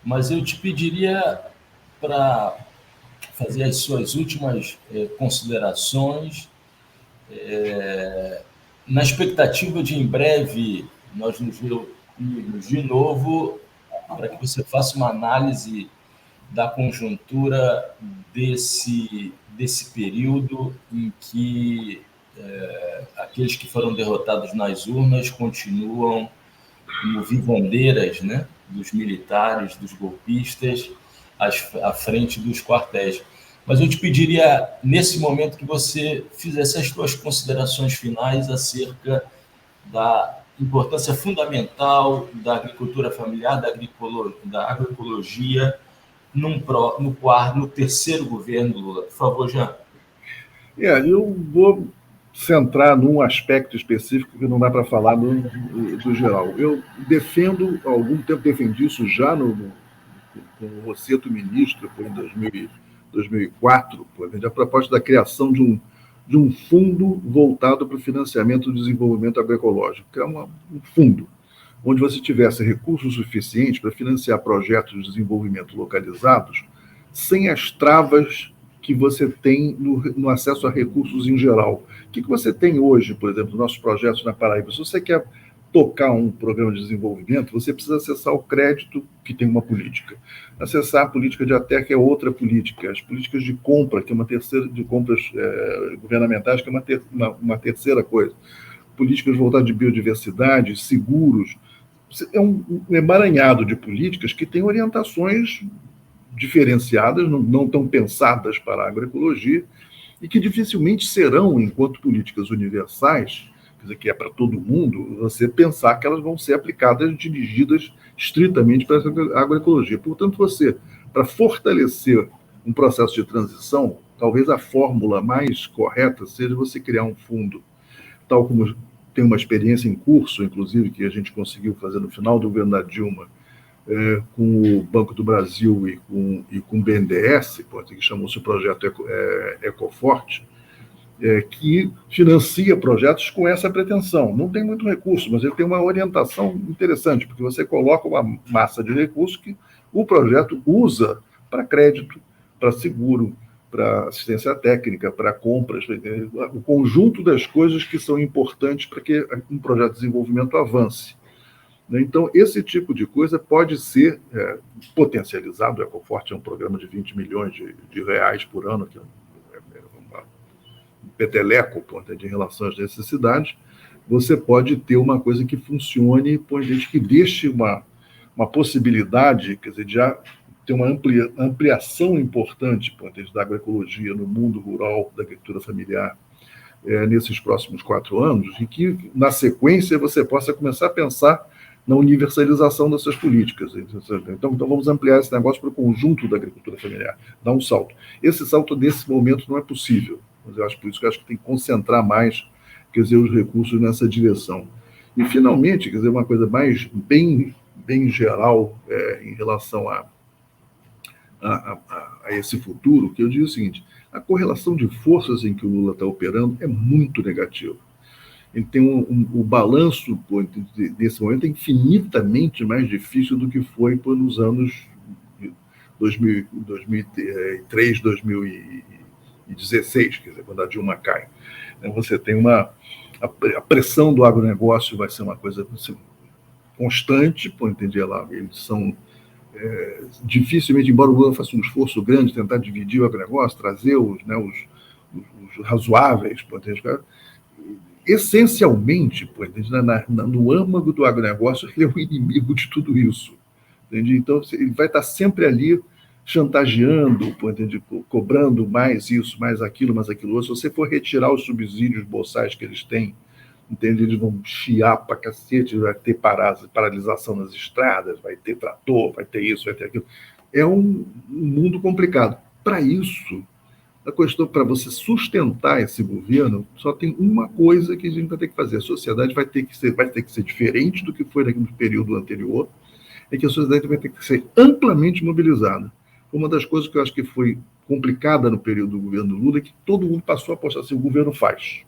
mas eu te pediria para fazer as suas últimas considerações, na expectativa de, em breve, nós nos reunirmos de novo para que você faça uma análise da conjuntura desse período em que aqueles que foram derrotados nas urnas continuam como vivandeiras, né, dos militares, dos golpistas, à frente dos quartéis. Mas eu te pediria, nesse momento, que você fizesse as suas considerações finais acerca da importância fundamental da agricultura familiar, da agroecologia, no terceiro governo Lula. Por favor, Jean. Eu vou centrar num aspecto específico que não dá para falar do geral. Eu defendo, há algum tempo defendi isso já com o Rosseto ministro, em 2004, a proposta da criação de um fundo voltado para o financiamento do desenvolvimento agroecológico, que é um fundo onde você tivesse recursos suficientes para financiar projetos de desenvolvimento localizados sem as travas que você tem no acesso a recursos em geral. O que você tem hoje, por exemplo, nos nossos projetos na Paraíba? Se você quer tocar um programa de desenvolvimento, você precisa acessar o crédito, que tem uma política. Acessar a política de ATER, que é outra política. As políticas de compra, que é uma terceira, de compras governamentais, que é uma terceira coisa. Políticas voltadas de biodiversidade, seguros. É um emaranhado de políticas que tem orientações diferenciadas, não tão pensadas para a agroecologia, e que dificilmente serão, enquanto políticas universais, quer dizer, que é para todo mundo, você pensar que elas vão ser aplicadas, dirigidas estritamente para a agroecologia. Portanto, para fortalecer um processo de transição, talvez a fórmula mais correta seja você criar um fundo, tal como tem uma experiência em curso, inclusive, que a gente conseguiu fazer no final do governo da Dilma, com o Banco do Brasil e com o BNDES, que chamou-se o projeto Ecoforte, que financia projetos com essa pretensão. Não tem muito recurso, mas ele tem uma orientação interessante, porque você coloca uma massa de recursos que o projeto usa para crédito, para seguro, para assistência técnica, para compras, o conjunto das coisas que são importantes para que um projeto de desenvolvimento avance. Então, esse tipo de coisa pode ser potencializado. O Ecoforte é um programa de 20 milhões de reais por ano, que é um peteleco em relação às necessidades. Você pode ter uma coisa que funcione, que deixe uma possibilidade, quer dizer, de já ter uma ampliação importante da agroecologia no mundo rural, da agricultura familiar, nesses próximos 4 anos, e que, na sequência, você possa começar a pensar na universalização dessas políticas. Então vamos ampliar esse negócio para o conjunto da agricultura familiar, dar um salto. Esse salto, nesse momento, não é possível, mas eu acho por isso que eu acho que tem que concentrar mais, os recursos nessa direção. E, finalmente, uma coisa mais bem geral em relação a esse futuro, que eu digo o seguinte: a correlação de forças em que o Lula está operando é muito negativa. Ele tem o balanço desse momento é infinitamente mais difícil do que foi nos anos 2003, 2016, quer dizer, quando a Dilma cai. Então, você tem a pressão do agronegócio vai ser uma coisa constante, eles são dificilmente, embora o Lula faça um esforço grande tentar dividir o agronegócio, trazer os razoáveis, essencialmente, no âmago do agronegócio, ele é o inimigo de tudo isso. Entende? Então, ele vai estar sempre ali chantageando, cobrando mais isso, mais aquilo outro. Se você for retirar os subsídios boçais que eles têm, entende? Eles vão chiar para cacete, vai ter paralisação nas estradas, vai ter trator, vai ter isso, vai ter aquilo. É um mundo complicado. Para isso, a questão, para você sustentar esse governo, só tem uma coisa que a gente vai ter que fazer. A sociedade vai ter que ser diferente do que foi no período anterior, é que a sociedade vai ter que ser amplamente mobilizada. Uma das coisas que eu acho que foi complicada no período do governo Lula é que todo mundo passou a apostar assim: o governo faz.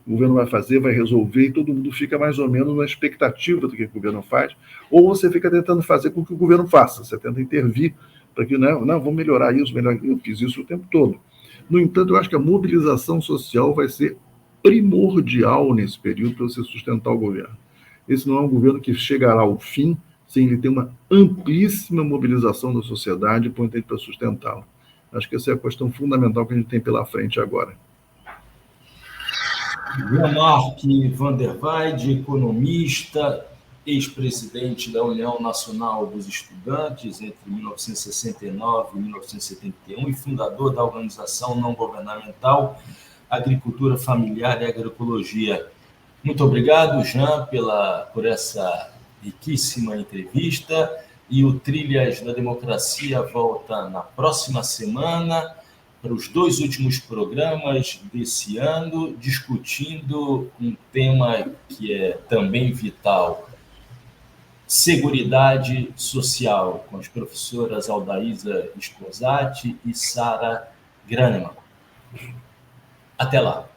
O governo vai fazer, vai resolver, e todo mundo fica mais ou menos na expectativa do que o governo faz, ou você fica tentando fazer com que o governo faça, você tenta intervir para que, não, vamos melhorar isso, eu fiz isso o tempo todo. No entanto, eu acho que a mobilização social vai ser primordial nesse período para você sustentar o governo. Esse não é um governo que chegará ao fim sem ele ter uma amplíssima mobilização da sociedade para sustentá-lo. Acho que essa é a questão fundamental que a gente tem pela frente agora. Jean-Marc van der Weyde, economista, ex-presidente da União Nacional dos Estudantes entre 1969 e 1971 e fundador da organização não governamental Agricultura Familiar e Agroecologia. Muito obrigado, Jean, por essa riquíssima entrevista, e o Trilhas da Democracia volta na próxima semana para os 2 últimos programas desse ano, discutindo um tema que é também vital: seguridade social, com as professoras Aldaísa Sposati e Sara Graneman. Até lá.